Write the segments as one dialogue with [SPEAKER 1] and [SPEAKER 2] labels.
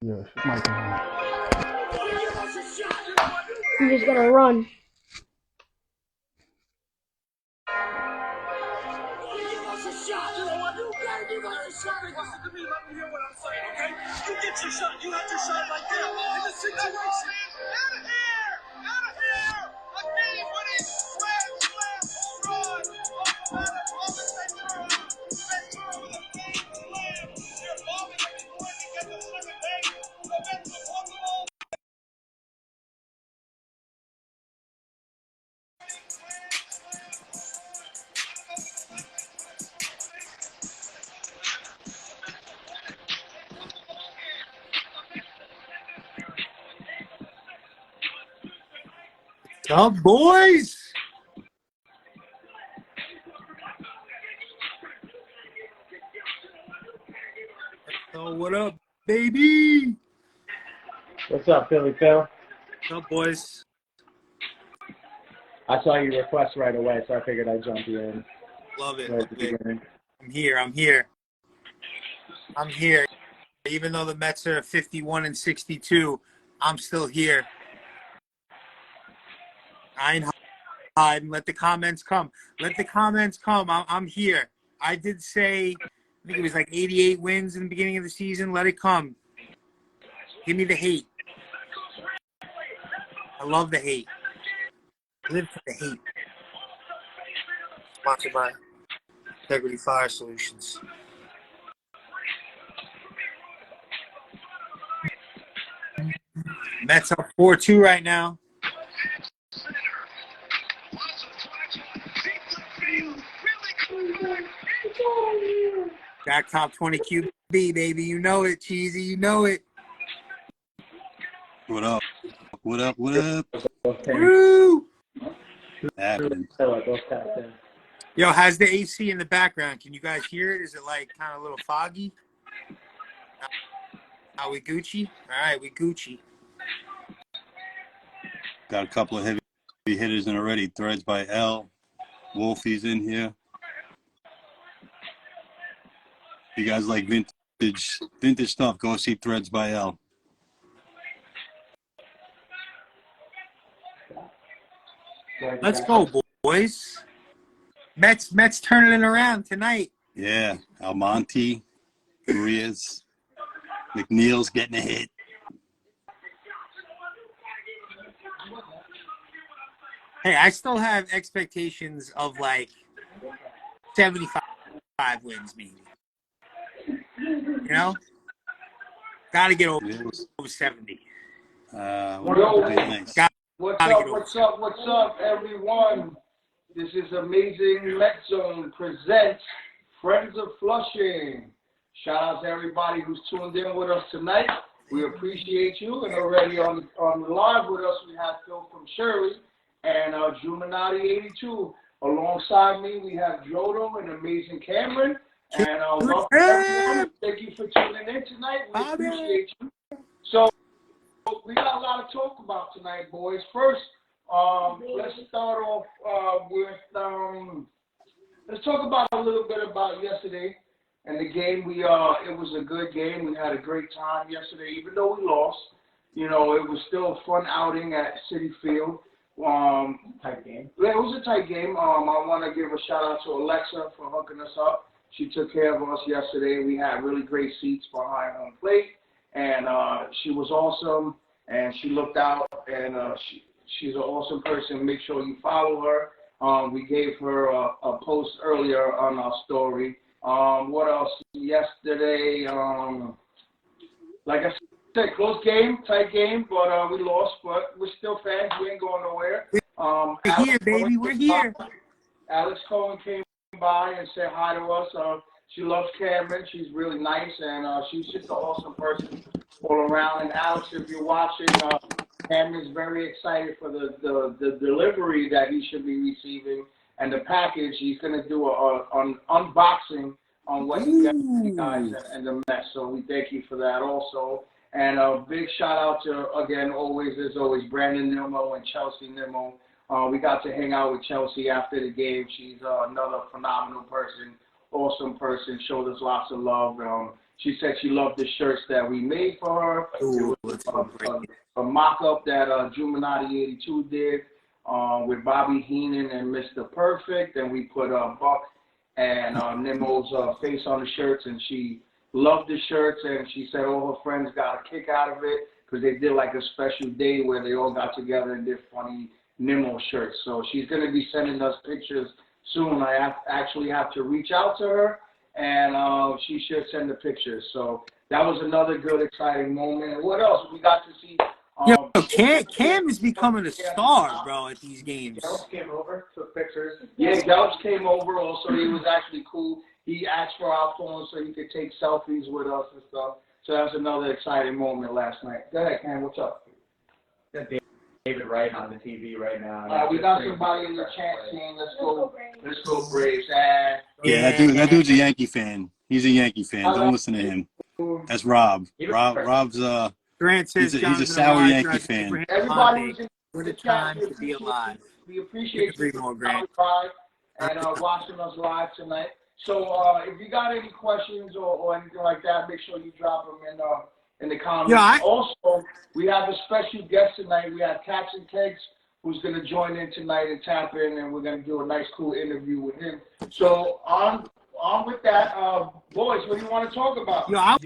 [SPEAKER 1] Yeah, Mike.
[SPEAKER 2] I'm just gonna run.
[SPEAKER 3] What's up, boys? So what up, baby?
[SPEAKER 4] What's up, Philly Phil?
[SPEAKER 3] What's up, boys?
[SPEAKER 4] I saw your request right away, so I figured I'd jump you in.
[SPEAKER 3] Love it.
[SPEAKER 4] Right
[SPEAKER 3] Love
[SPEAKER 4] at the
[SPEAKER 3] it.
[SPEAKER 4] beginning.
[SPEAKER 3] I'm here. Even though the Mets are 51-62, I'm still here. I ain't hiding. Let the comments come. I'm here. I did say, I think it was like 88 wins in the beginning of the season. Let it come. Give me the hate. I love the hate. Live for the hate. Sponsored by Integrity Fire Solutions. Mets up 4-2 right now. Back top 20 QB, baby. You know it, Cheesy. You know it.
[SPEAKER 5] What up? What up? What up?
[SPEAKER 3] Woo!
[SPEAKER 5] Happening.
[SPEAKER 3] Yo, how's the AC in the background? Can you guys hear it? Is it like kind of a little foggy? Are we Gucci? All right, we Gucci.
[SPEAKER 5] Got a couple of heavy hitters in already. Threads by L. Wolfie's in here. If you guys like vintage stuff, go see Threads by L.
[SPEAKER 3] Let's go, boys. Mets turning it around tonight.
[SPEAKER 5] Yeah. Almonte, Urias, McNeil's getting a hit.
[SPEAKER 3] Hey, I still have expectations of like 75 wins, maybe. You know? Got to get over 70.
[SPEAKER 5] Nice.
[SPEAKER 6] What's up, everyone? This is Amazing Met Zone presents Friends of Flushing. Shout out to everybody who's tuned in with us tonight. We appreciate you. And already on the live with us, we have Phil from Shirley and Juminati 82. Alongside me, we have Drodo and Amazing Camren. And welcome everyone. Thank you for tuning in tonight. We appreciate you. So we got a lot to talk about tonight, boys. First, let's start off with let's talk about a little bit about yesterday and the game. It was a good game. We had a great time yesterday, even though we lost. You know, it was still a fun outing at Citi Field.
[SPEAKER 4] Tight game.
[SPEAKER 6] Yeah, it was a tight game. I want to give a shout out to Alexa for hooking us up. She took care of us yesterday. We had really great seats behind home plate, and she was awesome. And she looked out, and she's an awesome person. Make sure you follow her. We gave her a post earlier on our story. What else? Yesterday, like I said, close game, tight game, but we lost. But we're still fans. We ain't going nowhere.
[SPEAKER 3] We're here, baby. We're here.
[SPEAKER 6] Alex Cohen came by and said hi to us. She loves Camren. She's really nice, and she's just an awesome person all around. And Alex, if you're watching, Camren's very excited for the delivery that he should be receiving and the package. He's going to do an unboxing on what he gets for you guys and the Mets. So we thank you for that also. And a big shout out to, again, as always, Brandon Nimmo and Chelsea Nimmo. We got to hang out with Chelsea after the game. She's another phenomenal person, awesome person, showed us lots of love. She said she loved the shirts that we made for her.
[SPEAKER 3] Ooh,
[SPEAKER 6] It was
[SPEAKER 3] let's go great.
[SPEAKER 6] a mock-up that Juminati 82 did with Bobby Heenan and Mr. Perfect, and we put Buck and Nemo's face on the shirts, and she loved the shirts, and she said all her friends got a kick out of it because they did like a special day where they all got together and did funny Nemo shirts. So she's going to be sending us pictures soon. I actually have to reach out to her, and she should send the pictures. So that was another good, exciting moment. And what else? We got to see.
[SPEAKER 3] Yo, Cam is becoming a star, bro, at these games.
[SPEAKER 4] Gelbs came over, took pictures.
[SPEAKER 6] Yeah, Gelbs came over also. He was actually cool. He asked for our phones so he could take selfies with us and stuff. So that was another exciting moment last night. Go ahead, Cam. What's up?
[SPEAKER 4] Got David Wright on the TV right now.
[SPEAKER 6] We got somebody in the chat saying, let's go Braves.
[SPEAKER 5] Yeah, that dude's a Yankee fan. He's a Yankee fan. Don't listen to him. That's Rob. Rob's
[SPEAKER 3] Grant says
[SPEAKER 5] he's a sour Yankee fan.
[SPEAKER 6] Everybody who's in
[SPEAKER 3] What a
[SPEAKER 6] the
[SPEAKER 3] time
[SPEAKER 6] chat,
[SPEAKER 3] to be alive.
[SPEAKER 6] we appreciate you
[SPEAKER 3] More, Grant.
[SPEAKER 6] and watching us live tonight. So if you got any questions or anything like that, make sure you drop them in the comments.
[SPEAKER 3] Yeah,
[SPEAKER 6] Also, we have a special guest tonight. We have Caps and Kegs, who's going to join in tonight and tap in, and we're going to do a nice, cool interview with him. So on with that, boys, what do you want to talk about?
[SPEAKER 3] Yo, I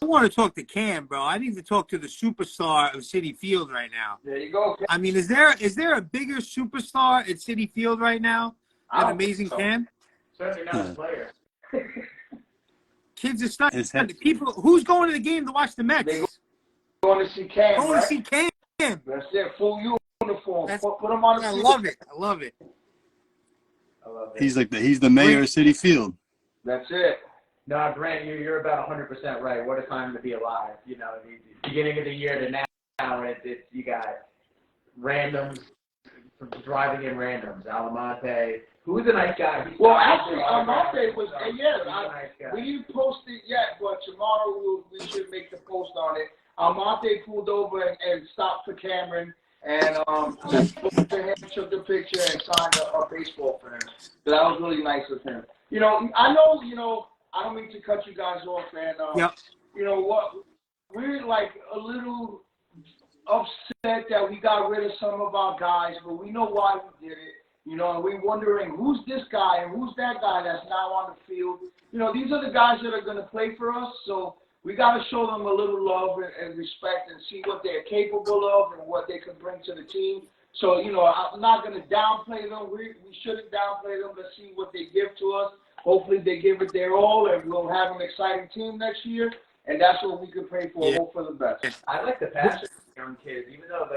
[SPEAKER 3] want to talk to Cam, bro. I need to talk to the superstar of Citi Field right now.
[SPEAKER 6] There you go. Cam.
[SPEAKER 3] I mean, is there a bigger superstar at Citi Field right now than Amazing Cam?
[SPEAKER 4] Certainly not a player.
[SPEAKER 3] Kids are starting. People, who's going to the game to watch the Mets?
[SPEAKER 6] They going to see Cam.
[SPEAKER 3] Going to see Cam.
[SPEAKER 6] That's it. Full uniform. Put him on the
[SPEAKER 3] I
[SPEAKER 6] field.
[SPEAKER 3] love it. I love it.
[SPEAKER 5] He's the mayor of Citi Field.
[SPEAKER 6] That's it.
[SPEAKER 4] No, Grant, you're about 100% right. What a time to be alive. You know, the beginning of the year to now, you got randoms, driving in randoms. Almonte, who's a nice guy.
[SPEAKER 6] Well, actually, Almonte was,
[SPEAKER 4] nice
[SPEAKER 6] we didn't post it yet, but tomorrow we should make the post on it. Almonte pulled over and stopped for Camren, and spoke to him, took the picture, and signed a baseball for him. So that was really nice of him. You know, I don't mean to cut you guys off, and you know what, we're like a little upset that we got rid of some of our guys, but we know why we did it. You know, and we're wondering who's this guy and who's that guy that's now on the field. You know, these are the guys that are going to play for us, so we got to show them a little love and respect and see what they're capable of and what they can bring to the team. So, you know, I'm not going to downplay them. We shouldn't downplay them. Let's see what they give to us. Hopefully they give it their all, and we'll have an exciting team next year, and that's what we can pray for. Hope for the best.
[SPEAKER 4] I like the passion of young kids, even though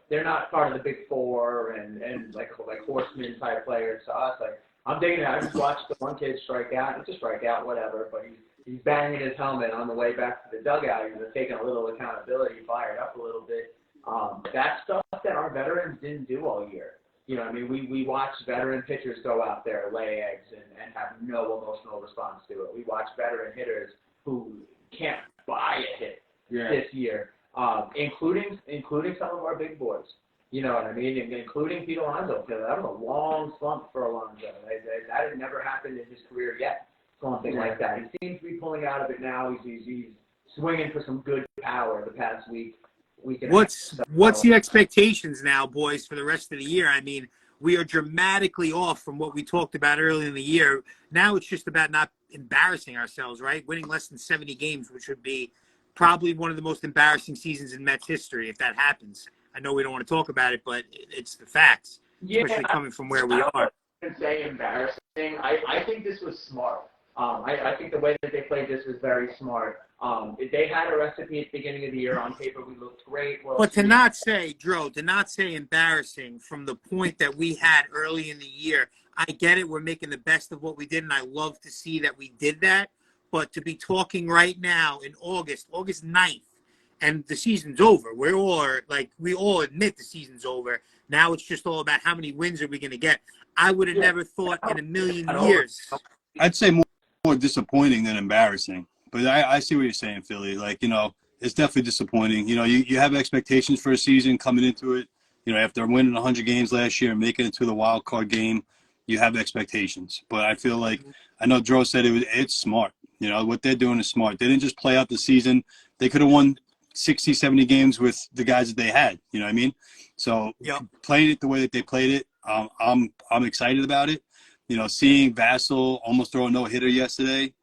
[SPEAKER 4] they're not part of the big four and like horseman type players to us. Like, I'm digging it. I just watched the one kid strike out. It's a strikeout, whatever, but he's banging his helmet on the way back to the dugout. He's taking a little accountability, fired up a little bit. That's stuff that our veterans didn't do all year. You know, I mean, we watched veteran pitchers go out there, lay eggs, and have no emotional response to it. We watched veteran hitters who can't buy a hit this year, including some of our big boys. You know what I mean? Including Pete Alonso. That was a long slump for Alonso. That had never happened in his career yet, something like that. He seems to be pulling out of it now. He's swinging for some good power the past week.
[SPEAKER 3] What's the expectations now, boys, for the rest of the year? I mean, we are dramatically off from what we talked about early in the year. Now it's just about not embarrassing ourselves, right? Winning less than 70 games, which would be probably one of the most embarrassing seasons in Mets history if that happens. I know we don't want to talk about it, but it's the facts, especially coming from where we are.
[SPEAKER 4] I wouldn't say embarrassing. I think this was smart. I think the way that they played this was very smart. They had a recipe at the beginning of the year. On paper, we looked great.
[SPEAKER 3] But to not say embarrassing from the point that we had early in the year, I get it. We're making the best of what we did, and I love to see that we did that. But to be talking right now in August 9th, and the season's over. We all admit the season's over. Now it's just all about how many wins are we going to get. I would have never thought in a million years.
[SPEAKER 5] I'd say more disappointing than embarrassing. But I see what you're saying, Philly. Like, you know, it's definitely disappointing. You know, you have expectations for a season coming into it. You know, after winning 100 games last year and making it to the wild card game, you have expectations. But I feel like, I know Dro said it's smart. You know, what they're doing is smart. They didn't just play out the season. They could have won 60, 70 games with the guys that they had. You know what I mean? So playing it the way that they played it, I'm excited about it. You know, seeing Vassell almost throw a no-hitter yesterday,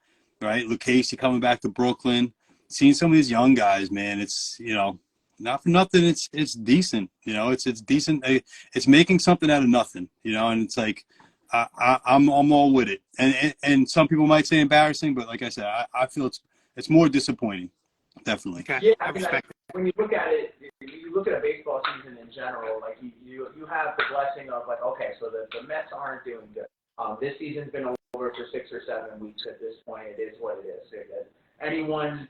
[SPEAKER 5] right? Lucchese coming back to Brooklyn. Seeing some of these young guys, man, it's, you know, not for nothing. It's decent. You know, it's decent. It's making something out of nothing. You know, and it's like I'm all with it. And some people might say embarrassing, but like I said, I feel it's more disappointing. Definitely.
[SPEAKER 3] Okay.
[SPEAKER 4] Yeah, I mean, like, when you look at it, you look at a baseball season in general, like you have the blessing of like, okay, so the Mets aren't doing good. This season's been over for 6 or 7 weeks at this point. It is what it is. Anyone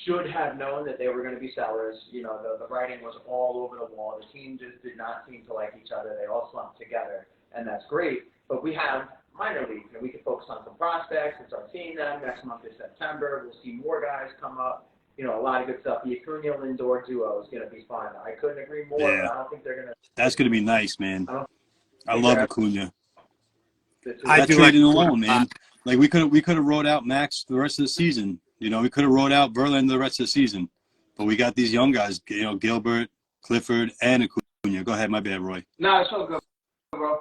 [SPEAKER 4] should have known that they were going to be sellers. You know, the writing was all over the wall. The team just did not seem to like each other. They all slumped together, and that's great. But we have minor leagues, and we can focus on some prospects and start seeing them. Next month is September. We'll see more guys come up. You know, a lot of good stuff. The Acuna-Lindor duo is going to be fun. I couldn't agree more.
[SPEAKER 5] Yeah.
[SPEAKER 4] But I don't think they're going to.
[SPEAKER 5] That's going to be nice, man. I love Acuna.
[SPEAKER 3] I
[SPEAKER 5] That
[SPEAKER 3] do
[SPEAKER 5] trading
[SPEAKER 3] like
[SPEAKER 5] alone, man. Like we could have rode out Max the rest of the season. You know, we could have rode out Verlander the rest of the season. But we got these young guys, you know, Gilbert, Clifford, and Acuna. Go ahead, my bad, Roy.
[SPEAKER 6] No, it's all good, bro.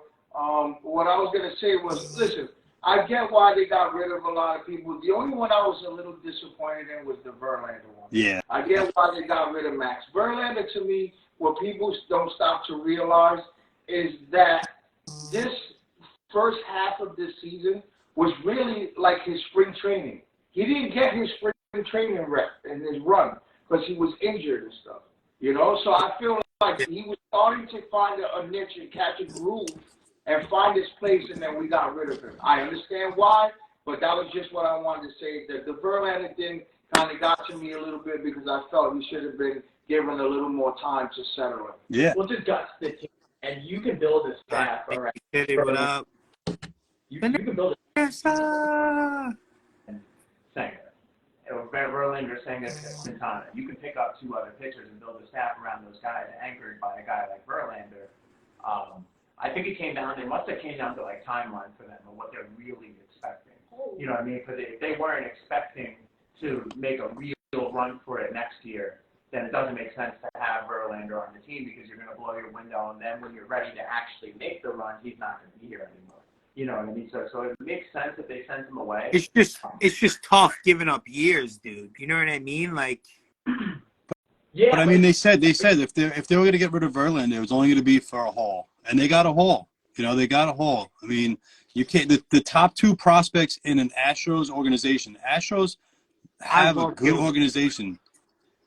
[SPEAKER 6] What I was going to say was, listen, I get why they got rid of a lot of people. The only one I was a little disappointed in was the Verlander one.
[SPEAKER 5] Yeah.
[SPEAKER 6] I get why they got rid of Max. Verlander, to me, what people don't stop to realize is that this first half of this season was really like his spring training. He didn't get his spring training rep and his run because he was injured and stuff. You know, so I feel like he was starting to find a niche and catch a groove and find his place, and then we got rid of him. I understand why, but that was just what I wanted to say. That the Verlander thing kind of got to me a little bit because I felt he should have been given a little more time to settle it.
[SPEAKER 5] Yeah.
[SPEAKER 4] Well, just guts the team, and you can build a staff around.
[SPEAKER 3] What up?
[SPEAKER 4] You can build a Sanger, or Verlander, Sanger, Quintana. You can pick up 2 other pitchers and build a staff around those guys, anchored by a guy like Verlander. I think it must have came down to like timeline for them and what they're really expecting. You know what I mean? Because if they weren't expecting to make a real run for it next year, then it doesn't make sense to have Verlander on the team because you're going to blow your window, and then when you're ready to actually make the run, he's not going to be here anymore. You know what I mean? So it makes sense if they send him away.
[SPEAKER 3] It's just tough giving up years, dude. You know what I mean? Like,
[SPEAKER 5] yeah. But I mean, they said if they were going to get rid of Verlander, it was only going to be for a haul, and they got a haul. You know, they got a haul. I mean, you can't. The top 2 prospects in an Astros organization. Astros have a good organization.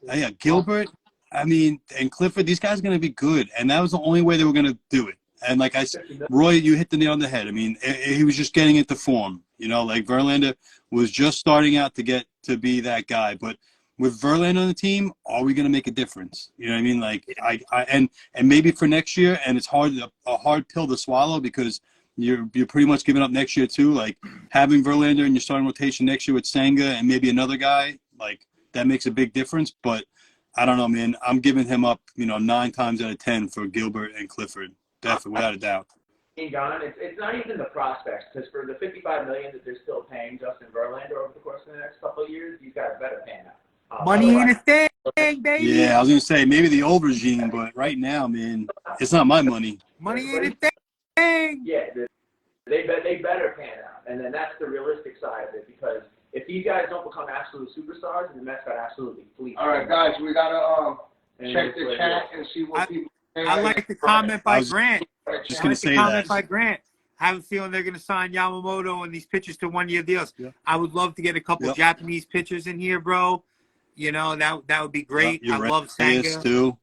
[SPEAKER 5] Yeah, Gilbert, I mean, and Clifford, these guys are going to be good. And that was the only way they were going to do it. And like I said, Roy, you hit the nail on the head. I mean, he was just getting into form. You know, like Verlander was just starting out to get to be that guy. But with Verlander on the team, are we going to make a difference? You know what I mean? Like, and maybe for next year, and it's a hard pill to swallow because you're pretty much giving up next year too. Like having Verlander in your starting rotation next year with Senga and maybe another guy, like, that makes a big difference, but I don't know, man. I'm giving him up, 9 times out of 10 for Gilbert and Clifford, definitely, without a doubt.
[SPEAKER 4] Gone. It's not even the prospects, because for the $55 million that they're still paying Justin Verlander over the course of the next couple of years, these guys better pay now.
[SPEAKER 3] Money ain't a thing, baby.
[SPEAKER 5] Yeah, I was gonna say maybe the old regime, but right now, man, it's not my money.
[SPEAKER 3] Money ain't a thing.
[SPEAKER 4] Yeah, they better pan out, and then that's the realistic side of it, because if these guys don't become absolute superstars, then the Mets got absolutely fleeced.
[SPEAKER 6] All right, guys, we gotta check the chat and see what people.
[SPEAKER 3] I like the comment by Grant.
[SPEAKER 5] Just gonna say
[SPEAKER 3] comment
[SPEAKER 5] that.
[SPEAKER 3] by Grant. I have a feeling they're going to sign Yamamoto and these pitchers to 1-year deals. Yeah. I would love to get a couple Japanese pitchers in here, bro. You know, that would be great. I love Senga
[SPEAKER 5] too.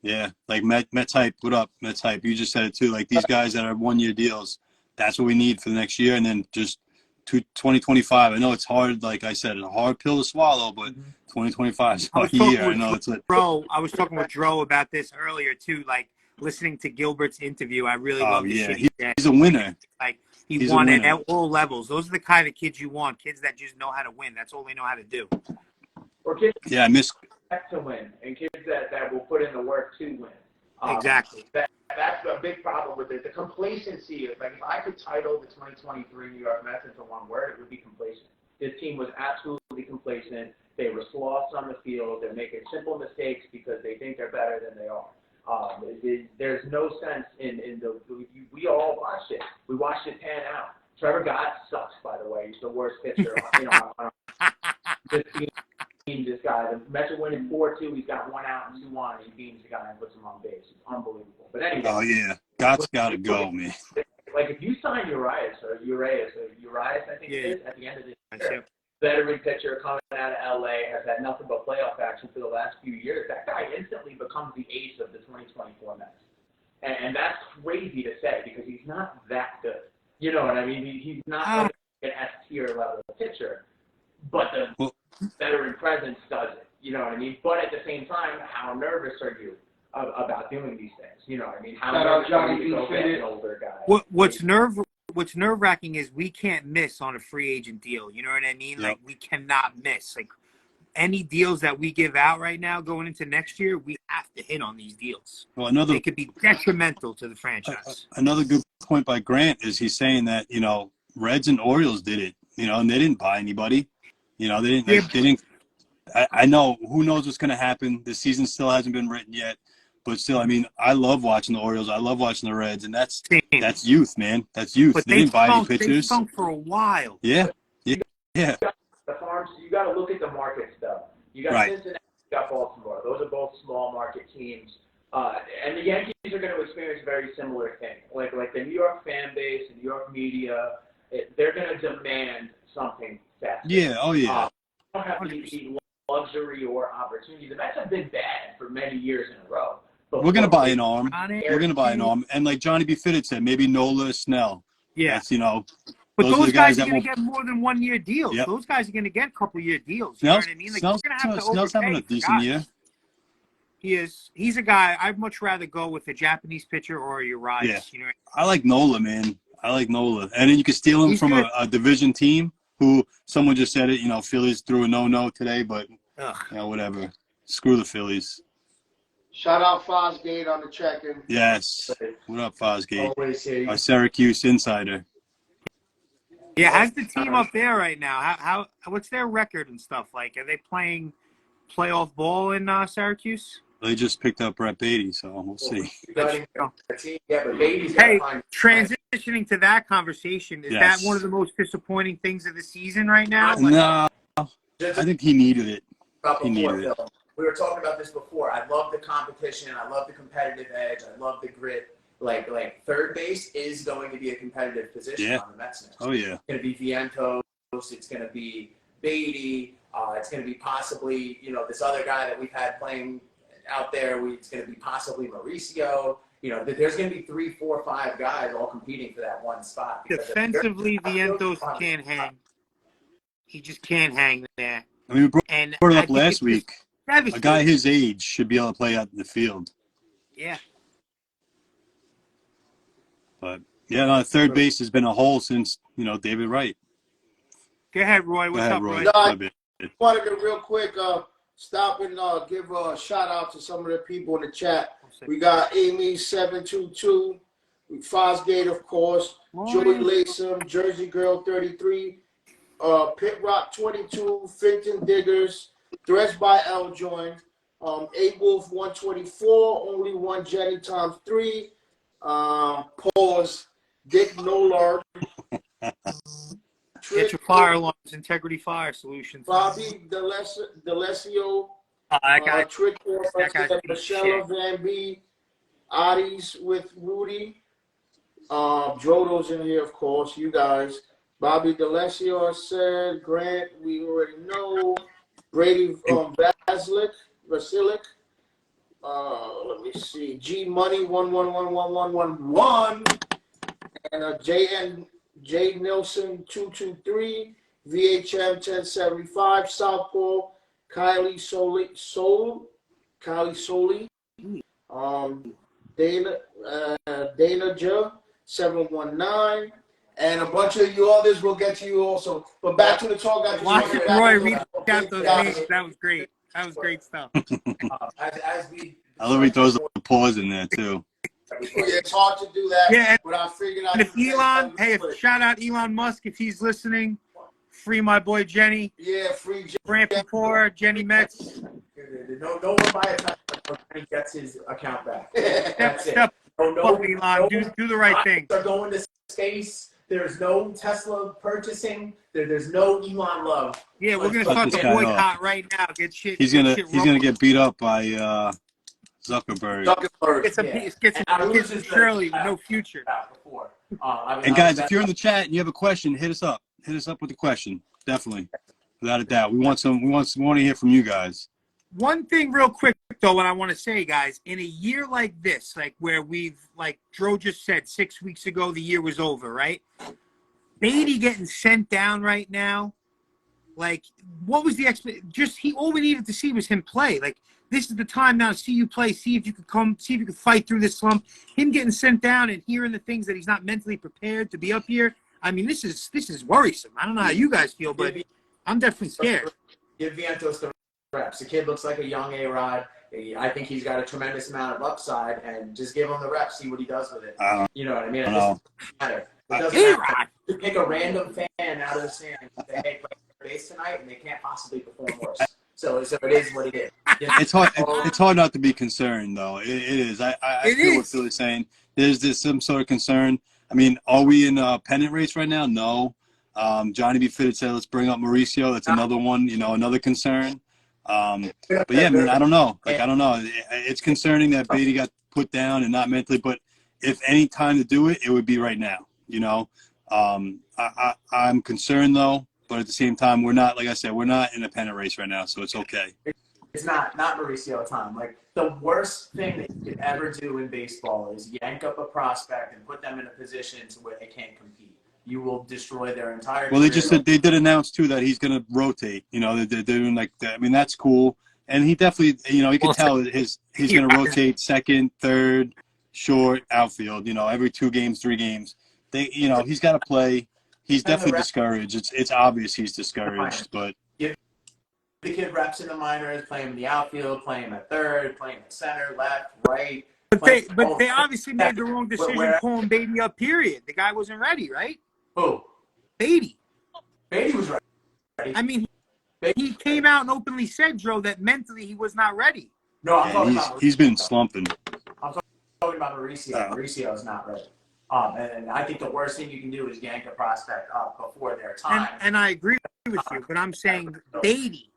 [SPEAKER 5] Yeah, like Met Hype. What up, Met Hype? You just said it too. Like these guys that are 1-year deals, that's what we need for the next year, and then just 2025. I know it's hard. Like I said, a hard pill to swallow, but 2025 is a year. I know it's
[SPEAKER 3] Bro, I was talking with Dro about this earlier too. Like listening to Gilbert's interview, I really love the shit he said.
[SPEAKER 5] He's a winner.
[SPEAKER 3] Like he won at all levels. Those are the kind of kids you want. Kids that just know how to win. That's all they know how to do.
[SPEAKER 4] Or kids
[SPEAKER 5] I miss
[SPEAKER 4] to win, and kids that will put in the work to win.
[SPEAKER 3] Exactly.
[SPEAKER 4] That's a big problem with it. The complacency is like if I could title the 2023 New York Mets into one word, it would be complacent. This team was absolutely complacent. They were sloths on the field. They're making simple mistakes because they think they're better than they are. There's no sense in the. We all watched it. We watched it pan out. Trevor Gott sucks, by the way. He's the worst pitcher. This guy. The Mets are winning 4-2. He's got 1 out and 2 on. He beams the guy and puts him on base. It's unbelievable. But anyway.
[SPEAKER 5] Oh yeah, Gott's got to go, man.
[SPEAKER 4] Like if you sign Urias, I think it is, at the end of the year, veteran pitcher coming out of LA, has had nothing but playoff action for the last few years. That guy instantly becomes the ace of the 2024 Mets. And that's crazy to say because he's not that good. You know what I mean? He's not like an S-tier level pitcher, but the veteran presence does it. You know what I mean? But at the same time, how nervous are you about doing these things? You know what I mean? How nervous are you to go get an older guy?
[SPEAKER 3] What's nerve-wracking is we can't miss on a free agent deal. You know what I mean?
[SPEAKER 5] Yep.
[SPEAKER 3] Like, we cannot miss. Like, any deals that we give out right now going into next year, we have to hit on these deals.
[SPEAKER 5] Well,
[SPEAKER 3] they could be detrimental to the franchise.
[SPEAKER 5] Another good point by Grant is he's saying that, you know, Reds and Orioles did it, you know, and they didn't buy anybody. You know, they didn't. I know, who knows what's going to happen. The season still hasn't been written yet. But still, I mean, I love watching the Orioles. I love watching the Reds, and that's youth, man. That's youth.
[SPEAKER 3] But
[SPEAKER 5] they didn't buy any pitchers.
[SPEAKER 3] They stunk for a while.
[SPEAKER 5] Yeah.
[SPEAKER 4] The farms, you got to look at the markets, though. You got Cincinnati, you got Baltimore. Those are both small market teams. And the Yankees are going to experience a very similar thing. Like the New York fan base, the New York media, they're going to demand something faster.
[SPEAKER 5] Yeah, oh yeah.
[SPEAKER 4] Don't have to be luxury or opportunity. The Mets have been bad for many years in a row. But
[SPEAKER 5] we're going to buy an arm. We're going to buy an arm. And like Johnny B. Fitted said, maybe Nola, Snell.
[SPEAKER 3] Yeah.
[SPEAKER 5] That's, you know.
[SPEAKER 3] But those guys are going
[SPEAKER 5] will
[SPEAKER 3] to get more than 1 year deals.
[SPEAKER 5] Yep.
[SPEAKER 3] Those guys are going to get a couple-year deals. You know what I mean? Like,
[SPEAKER 5] Snell's having a decent year.
[SPEAKER 3] He is. He's a guy I'd much rather go with a Japanese pitcher or a Urias.
[SPEAKER 5] Yeah.
[SPEAKER 3] You know?
[SPEAKER 5] I like Nola, man. I like Nola. And then you can steal him from a division team who someone just said it, you know, Phillies threw a no-no today, but, you know, whatever. Screw the Phillies.
[SPEAKER 6] Shout out Fosgate on the check-in.
[SPEAKER 5] Yes. What up, Fosgate?
[SPEAKER 4] Always here.
[SPEAKER 5] Our Syracuse insider.
[SPEAKER 3] Yeah, how's the team up there right now? How what's their record and stuff like? Are they playing playoff ball in Syracuse?
[SPEAKER 5] They just picked up Brett Beatty, so we'll see.
[SPEAKER 4] Yeah, but Beatty's
[SPEAKER 3] hey, transitioning to that conversation, is that one of the most disappointing things of the season right now?
[SPEAKER 5] No, I think he needed it.
[SPEAKER 4] He needed it. We were talking about this before. I love the competition. I love the competitive edge. I love the grit. Like third base is going to be a competitive position on the Mets next.
[SPEAKER 5] Oh, yeah.
[SPEAKER 4] It's going to be Vientos. It's going to be Beatty. It's going to be possibly, you know, this other guy that we've had playing out there. It's going to be possibly Mauricio. You know, there's going to be 3, 4, 5 guys all competing for that one spot.
[SPEAKER 3] Defensively, Vientos can't hang. He just can't hang there.
[SPEAKER 5] I mean, we brought it up last week. A guy his age should be able to play out in the field.
[SPEAKER 3] Yeah.
[SPEAKER 5] But, yeah, no, third base has been a hole since, you know, David Wright.
[SPEAKER 3] Go ahead, Roy. What's up, Roy?
[SPEAKER 6] I wanted to real quick stop and give a shout-out to some of the people in the chat. We got Amy722, Fosgate, of course, Joey Latham, Jersey Girl 33, Pit Rock 22, Fenton Diggers, Threats by L joined, A-Wolf 124, Only One Jenny times 3, Pause, Dick Nolard,
[SPEAKER 3] Get your fire alarms, Integrity Fire Solutions.
[SPEAKER 6] Bobby D'Alessio, Trick Michelle Van B, Addis with Rudy, Drodo's in here, of course, you guys. Bobby D'Alessio, I said, Grant, we already know. Brady Vasilic. Let me see. G Money 1111111 and J Nelson 223 VHM 1075 Southpaw Kylie Soli Dana J 719 and a bunch of you others will get to you also. But back to the talk.
[SPEAKER 3] Roy, read out those names. That was great. That was great stuff.
[SPEAKER 5] I love he throws a pause in there, too.
[SPEAKER 6] It's hard to do that.
[SPEAKER 3] Yeah,
[SPEAKER 6] but I figured out.
[SPEAKER 3] And if shout out Elon Musk if he's listening. free my boy Jenny.
[SPEAKER 6] Yeah, free Jenny.
[SPEAKER 3] Brant Pepor, Jenny Metz.
[SPEAKER 4] No one buy a Tesla until he gets his account back. That's it.
[SPEAKER 3] Step
[SPEAKER 4] No,
[SPEAKER 3] up, Elon. Do the right thing.
[SPEAKER 4] They're going to space. There's no Tesla purchasing. There's no Elon love.
[SPEAKER 3] Yeah, we're gonna
[SPEAKER 5] Cut
[SPEAKER 3] start
[SPEAKER 5] this
[SPEAKER 3] the
[SPEAKER 5] guy
[SPEAKER 3] boycott right now. Get shit.
[SPEAKER 5] He's gonna get beat up by Zuckerberg.
[SPEAKER 3] Get some kids from Shirley with no future.
[SPEAKER 4] Before.
[SPEAKER 5] And guys, if you're in the chat and you have a question, hit us up. Hit us up with a question. Definitely, without a doubt. We want to hear from you guys.
[SPEAKER 3] One thing real quick, though, what I want to say, guys, in a year like this, like where we've, like Dro just said 6 weeks ago, the year was over, right? Beatty getting sent down right now, like, what was the all we needed to see was him play. Like, this is the time now to see you play, see if you could fight through this slump. Him getting sent down and hearing the things that he's not mentally prepared to be up here. I mean, this is worrisome. I don't know how you guys feel, but I'm definitely scared.
[SPEAKER 4] Give Vientos the reps. The kid looks like a young A-Rod. I think he's got a tremendous amount of upside, and just give him the reps, see what he does with it. You know what I mean? It doesn't matter. It doesn't matter. You pick a random fan out of the stands and say, hey, play base tonight, and they can't possibly perform worse. So it is what it is.
[SPEAKER 5] It's hard. It's hard not to be concerned, though. It is. I feel what Philly's saying. There's some sort of concern. I mean, are we in a pennant race right now? No. Johnny B. Fitted said, let's bring up Mauricio. That's another one, another concern. But yeah, man, I don't know. I don't know. It's concerning that Beatty got put down and not mentally, but if any time to do it, it would be right now, I'm concerned, though, but at the same time, we're not, like I said, we're not in a pennant race right now, so it's okay.
[SPEAKER 4] It's not Mauricio time. Like, the worst thing that you could ever do in baseball is yank up a prospect and put them in a position to where they can't compete. You will destroy their entire
[SPEAKER 5] Well, they
[SPEAKER 4] career.
[SPEAKER 5] just said they did announce, too, that he's going to rotate. They're doing like that. I mean, that's cool. And he definitely, you can tell he's going to rotate second, third, short, outfield, every 2 games, 3 games. He's got to play. He's definitely discouraged. It's obvious he's discouraged, but
[SPEAKER 4] the kid reps in the minors, play him in the outfield, play him at third, play him at center, left, right.
[SPEAKER 3] But they obviously made the wrong decision pulling Beatty up, period. The guy wasn't ready, right?
[SPEAKER 4] Who?
[SPEAKER 3] Beatty.
[SPEAKER 4] Beatty was ready.
[SPEAKER 3] I mean, he came out and openly said, Dro, that mentally he was not ready.
[SPEAKER 4] No, I'm talking about
[SPEAKER 5] he's been slumping.
[SPEAKER 4] I'm talking about Mauricio. Mauricio is not ready. And I think the worst thing you can do is yank a prospect up before their time.
[SPEAKER 3] And I agree with you, but I'm saying Beatty.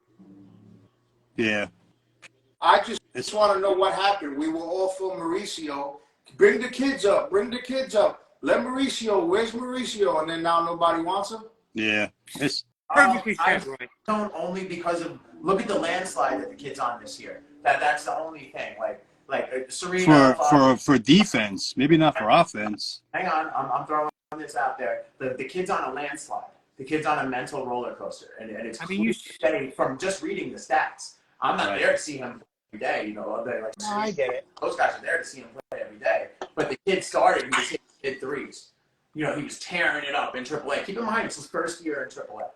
[SPEAKER 5] Yeah.
[SPEAKER 6] I just want to know what happened. We were all for Mauricio. Bring the kids up. Let Mauricio. Where's Mauricio? And then now nobody wants him?
[SPEAKER 5] Yeah. It's
[SPEAKER 3] Perfectly said, Roy.
[SPEAKER 4] Don't only because of look at the landslide that the kid's on this year. That's the only thing. Like Serena
[SPEAKER 5] for defense, maybe not for offense.
[SPEAKER 4] Hang on, I'm throwing this out there. The kid's on a landslide. The kid's on a mental roller coaster, and it's from just reading the stats. I'm not there to see him play every day.
[SPEAKER 3] I get it.
[SPEAKER 4] Those guys are there to see him play every day. But the kid started, he was hitting mid-threes. He was tearing it up in AAA. Keep in mind, it's his first year in AAA.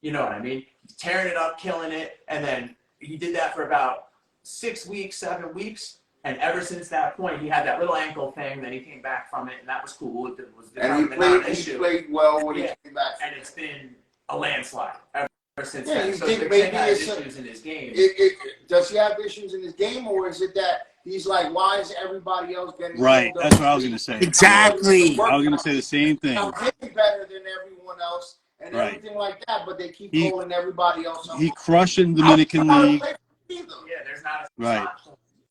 [SPEAKER 4] You know what I mean? He's tearing it up, killing it, and then he did that for about 6 weeks, 7 weeks. And ever since that point, he had that little ankle thing. Then he came back from it, and that was cool. It was
[SPEAKER 6] and he played well when he came back.
[SPEAKER 4] And it's been a landslide ever since
[SPEAKER 6] Yeah,
[SPEAKER 4] then.
[SPEAKER 6] you
[SPEAKER 4] So
[SPEAKER 6] think
[SPEAKER 4] the
[SPEAKER 6] maybe
[SPEAKER 4] kid has
[SPEAKER 6] it's
[SPEAKER 4] issues in his game.
[SPEAKER 6] Does he have issues in his game, or is it that he's like, why is everybody else getting
[SPEAKER 5] right? That's what I was going to say.
[SPEAKER 3] Exactly.
[SPEAKER 5] I was going to say the same thing.
[SPEAKER 6] I'm hitting better than everyone else and everything like that, but they keep holding everybody else up.
[SPEAKER 5] He crushed in the Dominican League.
[SPEAKER 4] Yeah, there's not a
[SPEAKER 5] Right.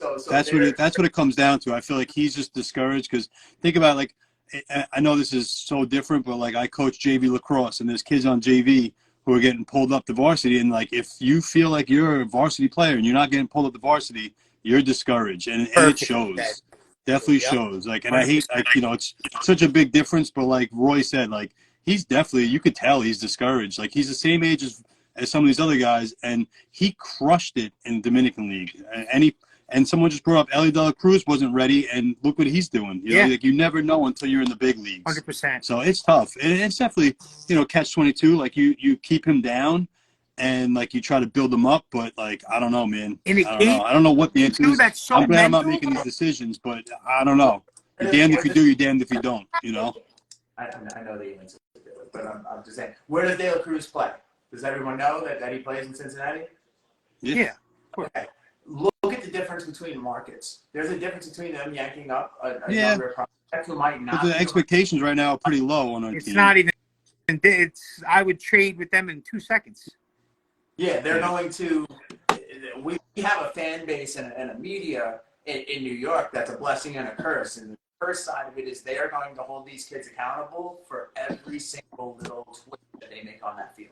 [SPEAKER 4] So
[SPEAKER 5] that's what it comes down to. I feel like he's just discouraged because think about I know this is so different, but I coach JV lacrosse and there's kids on JV who are getting pulled up to varsity, and if you feel like you're a varsity player and you're not getting pulled up to varsity, you're discouraged, and it shows. Definitely shows. And I hate it's such a big difference, but like Roy said, he's definitely, you could tell he's discouraged. He's the same age as some of these other guys, and he crushed it in the Dominican League, and someone just brought up Ellie De La Cruz wasn't ready, and look what he's doing. You never know until you're in the big leagues.
[SPEAKER 3] 100%.
[SPEAKER 5] So it's tough. And it's definitely, catch-22. You keep him down, and you try to build him up, but I don't know, man. I don't know what the answer is. I'm glad I'm not making these decisions, but I don't know. You're damned if you do, you're damned if you don't.
[SPEAKER 4] I know the answer. but I'm just saying. Where does De La Cruz play? Does everyone know that he plays in Cincinnati?
[SPEAKER 3] Yeah.
[SPEAKER 4] Okay. Look at the difference between markets. There's a difference between them yanking up a
[SPEAKER 5] Yeah.
[SPEAKER 4] younger prospect who might not.
[SPEAKER 5] But the
[SPEAKER 4] be
[SPEAKER 5] expectations right now are pretty low on our
[SPEAKER 3] It's
[SPEAKER 5] team.
[SPEAKER 3] not even. I would trade with them in 2 seconds.
[SPEAKER 4] Yeah, they're going to. We have a fan base and a media in New York that's a blessing and a curse. And the curse side of it is they are going to hold these kids accountable for every single little twist that they make on that field.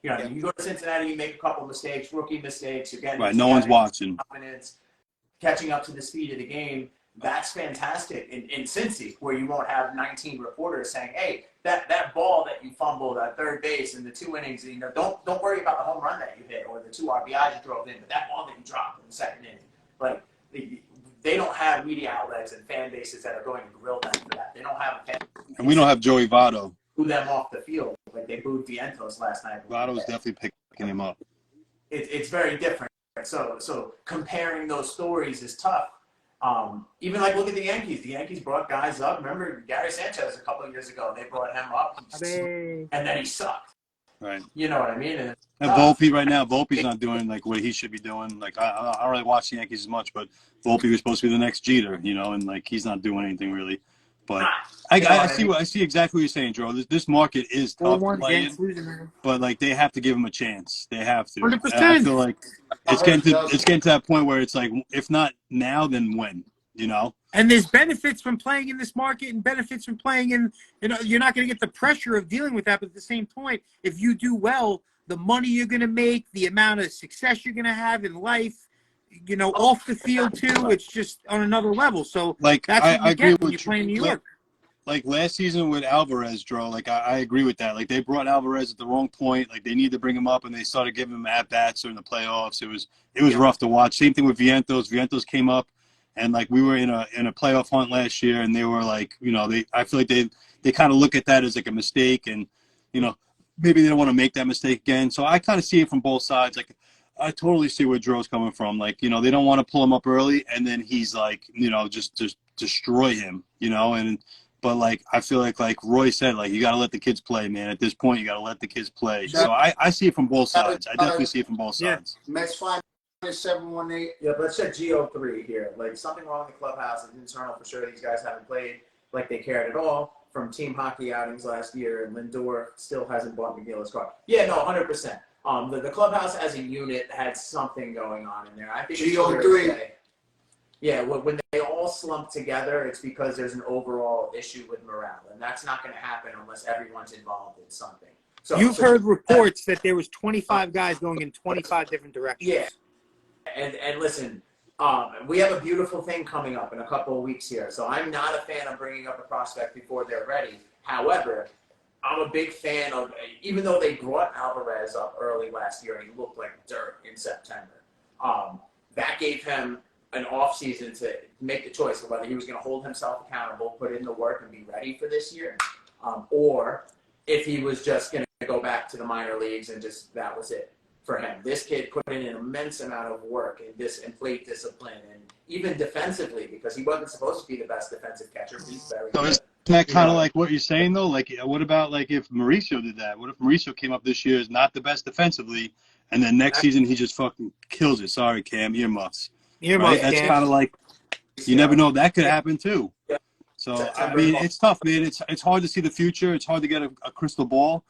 [SPEAKER 4] You know, you go to Cincinnati, you make a couple mistakes, rookie mistakes, you're getting
[SPEAKER 5] Right, no one's watching.
[SPEAKER 4] Confidence, catching up to the speed of the game. That's fantastic in Cincy, where you won't have 19 reporters saying, "Hey, that ball that you fumbled at third base in the 2 innings, you know, don't worry about the home run that you hit or the 2 RBIs you drove in, but that ball that you dropped in the second inning." Like they don't have media outlets and fan bases that are going to grill them for that. They don't have a fan base.
[SPEAKER 5] And we don't have Joey Votto.
[SPEAKER 4] Boo them off the field like they booed Vientos last night.
[SPEAKER 5] Votto's definitely picking him up.
[SPEAKER 4] It's very different. So comparing those stories is tough. Even like look at the Yankees. The Yankees brought guys up. Remember Gary Sanchez a couple of years ago? They brought him up, and then he sucked.
[SPEAKER 5] Right.
[SPEAKER 4] You know what I mean?
[SPEAKER 5] And Volpe right now, Volpe's not doing like what he should be doing. Like I don't really watch the Yankees as much, but Volpe was supposed to be the next Jeter, you know, and like he's not doing anything really. But I see exactly what you're saying, Joe. This market is tough to play in, but like they have to give him a chance. They have to.
[SPEAKER 3] 100%.
[SPEAKER 5] I feel like it's getting to that point where it's like, if not now, then when? You know.
[SPEAKER 3] And there's benefits from playing in this market and benefits from playing in, you know, you're not going to get the pressure of dealing with that. But at the same point, if you do well, the money you're going to make, the amount of success you're going to have in life, you know, off the field too, it's just on another level. So
[SPEAKER 5] like
[SPEAKER 3] that's what you get when you play in New York.
[SPEAKER 5] Like last season with Alvarez, Dro, like I agree with that. Like they brought Alvarez at the wrong point. Like they need to bring him up, and they started giving him at bats during the playoffs. It was rough to watch. Same thing with Vientos. Vientos came up, and like we were in a playoff hunt last year, and they were like, you know, I feel like they kind of look at that as like a mistake, and you know, maybe they don't want to make that mistake again. So I kind of see it from both sides. Like I totally see where Dro's coming from. Like, you know, they don't want to pull him up early, and then he's like, you know, just destroy him, you know, But, like, I feel like Roy said, like, you got to let the kids play, man. At this point, you got to let the kids play. So I see it from both sides. I definitely see it from both sides.
[SPEAKER 6] Mets find 718.
[SPEAKER 4] Yeah, but let's check GO3 here. Like, something wrong in the clubhouse is internal for sure. These guys haven't played like they cared at all from team hockey outings last year, and Lindor still hasn't bought McNeil his car. Yeah, no, 100%. The clubhouse as a unit had something going on in there. I think
[SPEAKER 6] GO3.
[SPEAKER 4] Yeah, when they all slump together, it's because there's an overall issue with morale, and that's not going to happen unless everyone's involved in something. So
[SPEAKER 3] You've heard reports that there was 25 guys going in 25 different directions.
[SPEAKER 4] Yeah, and listen, we have a beautiful thing coming up in a couple of weeks here. So I'm not a fan of bringing up a prospect before they're ready. However, I'm a big fan of, even though they brought Alvarez up early last year and he looked like dirt in September, that gave him an offseason to make the choice of whether he was going to hold himself accountable, put in the work, and be ready for this year, or if he was just going to go back to the minor leagues and just that was it for him. This kid put in an immense amount of work and plate discipline, and even defensively, because he wasn't supposed to be the best defensive catcher, but he's very good.
[SPEAKER 5] Isn't that kind of like what you're saying, though? Like, what about, like, if Mauricio did that? What if Mauricio came up this year as not the best defensively, and then next season he just fucking kills it? Sorry, Cam, earmuffs. Right? That's kind of like, you never know. That could happen, too. So, I mean, it's tough, man. It's hard to see the future. It's hard to get a crystal ball.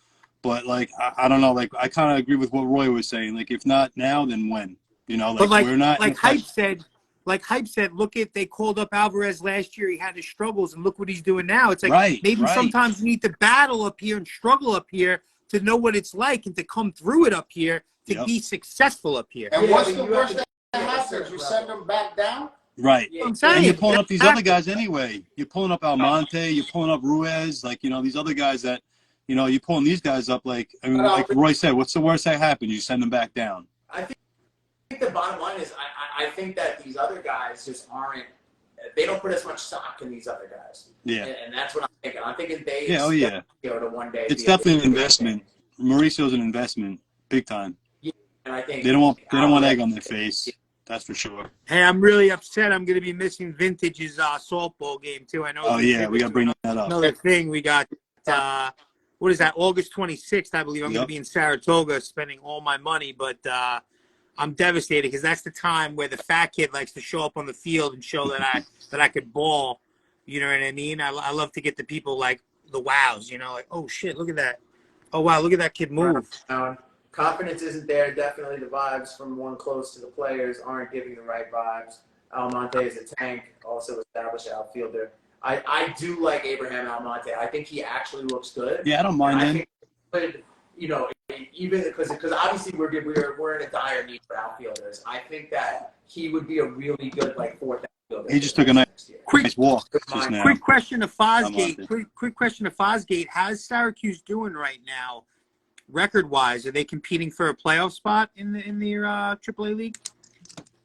[SPEAKER 5] But, like, I don't know. Like, I kind of agree with what Roy was saying. Like, if not now, then when? You know, like, we're not.
[SPEAKER 3] Like Hype said, look at, they called up Alvarez last year. He had his struggles, and look what he's doing now. It's like maybe sometimes you need to battle up here and struggle up here to know what it's like and to come through it up here to be successful up here.
[SPEAKER 6] And what's the worst that happens? You send them back down?
[SPEAKER 5] Right.
[SPEAKER 3] I'm saying.
[SPEAKER 5] And you're pulling up these other guys anyway. You're pulling up Almonte. You're pulling up Ruiz. Like, you know, these other guys that, you know, you're pulling these guys up. Like, I mean, like Roy said, what's the worst that happens? You send them back down.
[SPEAKER 4] I think the bottom line is I think that these other guys just aren't – they don't put as much stock in these other guys. Yeah. And that's what I'm thinking. I'm thinking they to one day
[SPEAKER 5] it's definitely an investment. Mauricio's an investment, big time.
[SPEAKER 4] Yeah, and I think
[SPEAKER 5] they don't want egg on their face. That's for sure.
[SPEAKER 3] Hey, I'm really upset. I'm going to be missing Vintage's softball game, too. I know.
[SPEAKER 5] Oh, yeah, we got to bring that up.
[SPEAKER 3] Another thing, we got what is that? August 26th, I believe. I'm going
[SPEAKER 5] Yep.
[SPEAKER 3] to be in Saratoga spending all my money, but I'm devastated because that's the time where the fat kid likes to show up on the field and show that I could ball. You know what I mean? I love to get the people like the wows, you know, like, oh shit, look at that. Oh wow, look at that kid move.
[SPEAKER 4] Confidence isn't there. Definitely the vibes from one close to the players aren't giving the right vibes. Almonte is a tank, also established outfielder. I do like Abraham Almonte. I think he actually looks good.
[SPEAKER 5] Yeah, I don't mind him.
[SPEAKER 4] I think, you know, even because obviously we're in a dire need for outfielders. I think that he would be a really good like fourth outfielder.
[SPEAKER 5] He just took a nice walk just now.
[SPEAKER 3] Quick question to Fosgate. Quick question to Fosgate. How's Syracuse doing right now, record-wise? Are they competing for a playoff spot in the AAA league?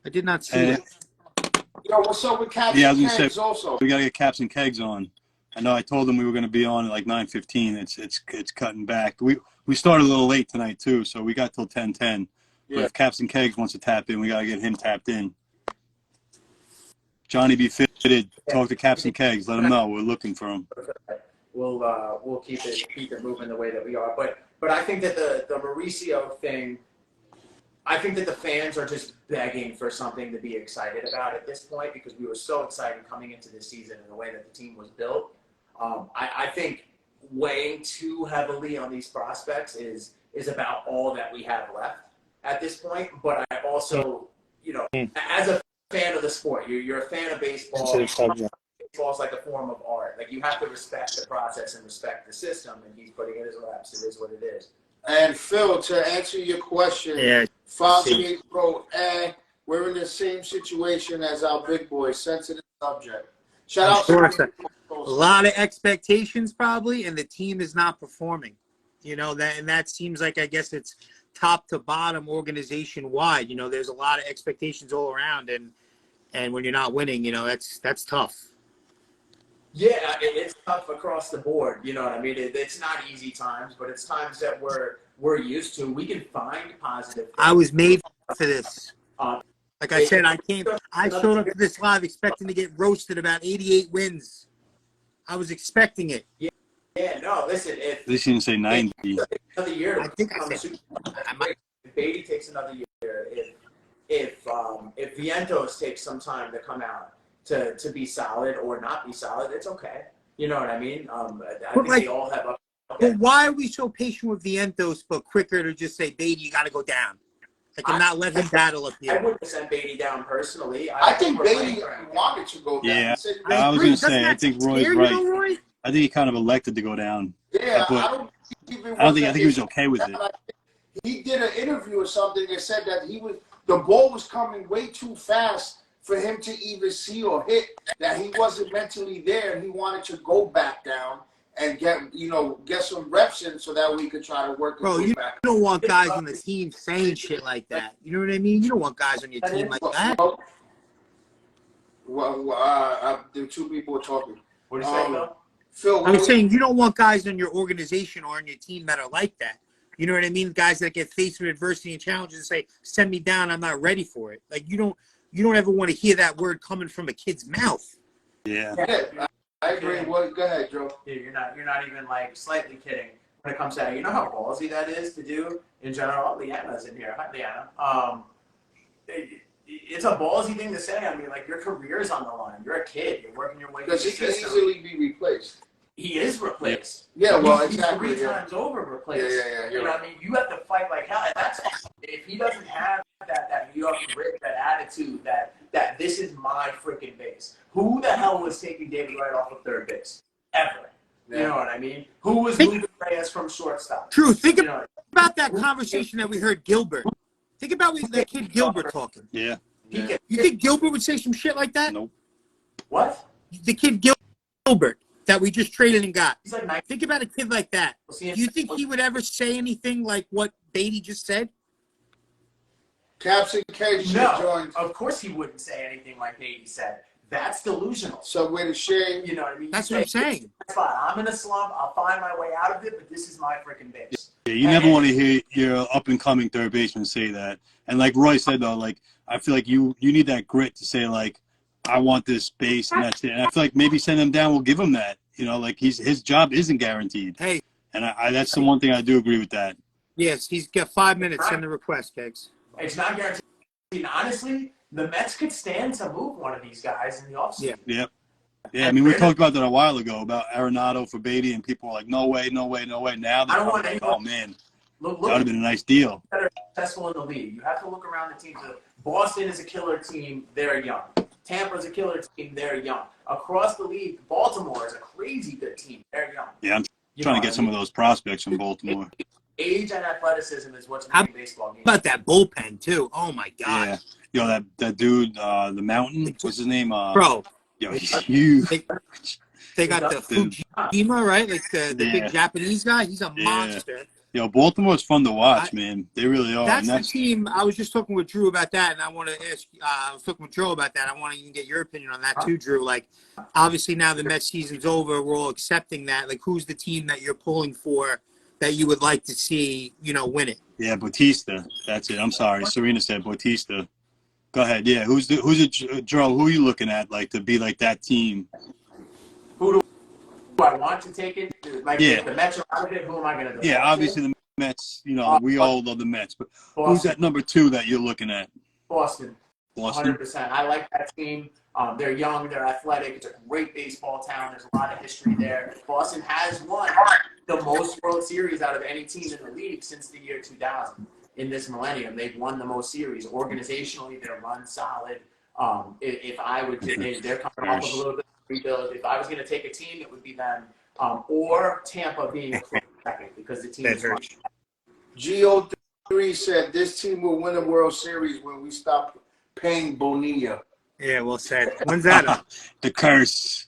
[SPEAKER 3] I did not see it.
[SPEAKER 6] Yo, what's up with Caps
[SPEAKER 5] Yeah, I
[SPEAKER 6] and
[SPEAKER 5] was gonna
[SPEAKER 6] Kegs
[SPEAKER 5] say
[SPEAKER 6] also?
[SPEAKER 5] we gotta get Caps and Kegs on. I know I told them we were gonna be on at like 9:15. It's cutting back. We started a little late tonight too, so we got till 10:10. But
[SPEAKER 6] Yeah.
[SPEAKER 5] if Caps and Kegs wants to tap in, we gotta get him tapped in. Johnny be fitted. Talk to Caps and Kegs. Let him know we're looking for him.
[SPEAKER 4] We'll keep it moving the way that we are. But I think that the Mauricio thing, I think that the fans are just begging for something to be excited about at this point because we were so excited coming into this season and the way that the team was built. I think weighing too heavily on these prospects is about all that we have left at this point. But I also, you know, as a fan of the sport, you're a fan of baseball. Baseball is like a form of art. Like you have to respect the process and respect the system. And he's putting in his reps. It is what it is.
[SPEAKER 6] And Phil, to answer your question, Fosgate wrote, we're in the same situation as our big boys. Sensitive subject. Shout out to
[SPEAKER 3] a lot of expectations probably, and the team is not performing. You know, that seems like, I guess it's top to bottom organization wide. You know, there's a lot of expectations all around, and when you're not winning, you know, that's tough.
[SPEAKER 4] Yeah, it's tough across the board. You know what I mean? It's not easy times, but it's times that we're used to. We can find positive things.
[SPEAKER 3] I was made for this. Like I said, I showed up to this live expecting to get roasted about 88 wins. I was expecting it.
[SPEAKER 4] Yeah, no, listen.
[SPEAKER 5] At least you didn't say 90.
[SPEAKER 4] Another year.
[SPEAKER 3] I think I said,
[SPEAKER 4] If Beatty takes another year, if Vientos takes some time to come out to be solid or not be solid, it's okay. You know what I mean? I think they all have.
[SPEAKER 3] But why are we so patient with Vientos, but quicker to just say, Beatty, you got to go down? Like, and not let him battle up here.
[SPEAKER 4] I wouldn't have sent Beatty down personally.
[SPEAKER 6] I think Beatty wanted to go down.
[SPEAKER 5] Yeah,
[SPEAKER 6] I
[SPEAKER 5] I was going to say, I
[SPEAKER 3] Doesn't
[SPEAKER 5] think
[SPEAKER 3] that
[SPEAKER 5] Roy's
[SPEAKER 3] scare you,
[SPEAKER 5] right.
[SPEAKER 3] though, Roy?
[SPEAKER 5] I think he kind of elected to go down.
[SPEAKER 6] Yeah,
[SPEAKER 5] But
[SPEAKER 6] I
[SPEAKER 5] think he was okay with it.
[SPEAKER 6] He did an interview or something that said that the ball was coming way too fast for him to even see or hit, that he wasn't mentally there, and he wanted to go back down and get some reps in so that we could try to work his way back.
[SPEAKER 3] You don't want guys on the team saying shit like that. You know what I mean? You don't want guys on your team like that.
[SPEAKER 6] The two people were talking.
[SPEAKER 4] What do you say, Phil?
[SPEAKER 6] Phil,
[SPEAKER 3] I'm saying you don't want guys on your organization or on your team that are like that. You know what I mean? Guys that get faced with adversity and challenges and say, "Send me down. I'm not ready for it." Like you don't ever want to hear that word coming from a kid's mouth.
[SPEAKER 5] Yeah.
[SPEAKER 6] I agree.
[SPEAKER 4] Yeah.
[SPEAKER 6] Well, go ahead, Joe.
[SPEAKER 4] Dude, you're not even like slightly kidding when it comes to that. You know how ballsy that is to do in general. Leanna's in here. Hi, Leanna. It's a ballsy thing to say. I mean, like your career is on the line. You're a kid. You're working your way through the
[SPEAKER 6] Because he can
[SPEAKER 4] system.
[SPEAKER 6] easily be replaced.
[SPEAKER 4] He is replaced.
[SPEAKER 6] Yeah, well,
[SPEAKER 4] He's
[SPEAKER 6] exactly.
[SPEAKER 4] 3 times over replaced.
[SPEAKER 6] Yeah.
[SPEAKER 4] You know what I mean? You have to fight like hell. And that's if he doesn't have that New York grit, that attitude, that this is my freaking base. Who the hell was taking David Wright off of third base? Ever.
[SPEAKER 6] Yeah.
[SPEAKER 4] You know what I mean? Who was moving Reyes from shortstop?
[SPEAKER 3] True. Think
[SPEAKER 4] You know,
[SPEAKER 3] about that conversation that we heard Gilbert. Think about that kid Gilbert talking.
[SPEAKER 5] Yeah.
[SPEAKER 6] Yeah.
[SPEAKER 3] You think Gilbert would say some shit like that?
[SPEAKER 5] Nope.
[SPEAKER 4] what?
[SPEAKER 3] The kid Gilbert that we just traded and got.
[SPEAKER 4] He's like 19.
[SPEAKER 3] Think about a kid like that. Do you think he would ever say anything like what Beatty just said?
[SPEAKER 6] Caps and Kegs
[SPEAKER 4] No,
[SPEAKER 6] joined.
[SPEAKER 4] of course he wouldn't say anything like Beatty said. That's delusional.
[SPEAKER 6] So with a shame.
[SPEAKER 4] You know what I mean?
[SPEAKER 3] That's what I'm saying.
[SPEAKER 4] That's fine. I'm in a slump. I'll find my way out of it, but this is my freaking base.
[SPEAKER 5] Yeah, you never want to hear your up-and-coming third baseman say that. And like Roy said, though, like I feel like you need that grit to say, like, I want this base, and that's it. And I feel like maybe send him down will give him that. You know, like his job isn't guaranteed.
[SPEAKER 3] Hey,
[SPEAKER 5] And that's the one thing I do agree with that.
[SPEAKER 3] Yes, he's got 5 minutes. Send the request, Kegs.
[SPEAKER 1] It's not guaranteed. Honestly, the Mets could stand to move one of these guys in the offseason.
[SPEAKER 5] Yep. Yeah, I mean, we talked about that a while ago about Arenado for Beatty, and people were like, no way, no way, no way. Now they're like, oh, man, that would have been a nice deal.
[SPEAKER 1] That are successful in the league. You have to look around the teams. Boston is a killer team. They're young. Tampa's a killer team. They're young. Across the league, Baltimore is a crazy good team. They're young.
[SPEAKER 5] Yeah, I'm trying to get some of those prospects from Baltimore.
[SPEAKER 1] Age and athleticism is what's making baseball games.
[SPEAKER 3] How about that bullpen, too? Oh, my God.
[SPEAKER 5] Yeah. Yo, that dude, the Mountain, what's his name?
[SPEAKER 3] Bro.
[SPEAKER 5] Yo, he's huge.
[SPEAKER 3] They got the Fujima, right? Like the big Japanese guy. He's a monster.
[SPEAKER 5] Yo, Baltimore's fun to watch, man. They really are.
[SPEAKER 3] That's the team. I was just talking with Drew about that, and I want to ask. I was talking with Joe about that. I want to even get your opinion on that too, Drew. Like, obviously now the Mets season's over. We're all accepting that. Like, who's the team that you're pulling for that you would like to see, win it?
[SPEAKER 5] Yeah, Bautista. That's it. I'm sorry. Serena said Bautista. Go ahead. Yeah, who's it, Joe? Who are you looking at, like, to be like that team?
[SPEAKER 1] Who do I want to take it? Like, if the Mets are out of it, who am I going to do?
[SPEAKER 5] Yeah, obviously the Mets. We all love the Mets, but who's that number 2 that you're looking at?
[SPEAKER 1] Boston. 100%. I like that team. They're young. They're athletic. It's a great baseball town. There's a lot of history there. Boston has won the most World Series out of any team in the league since the year 2000. In this millennium, they've won the most series. Organizationally, they're run solid. If I would, they're coming off of a little bit of rebuild. If I was going to take a team, it would be them. Or Tampa being a close second because the team is much.
[SPEAKER 6] GO3 said this team will win a World Series when we stop paying Bonilla.
[SPEAKER 3] Yeah, well said. When's that up?
[SPEAKER 5] The curse.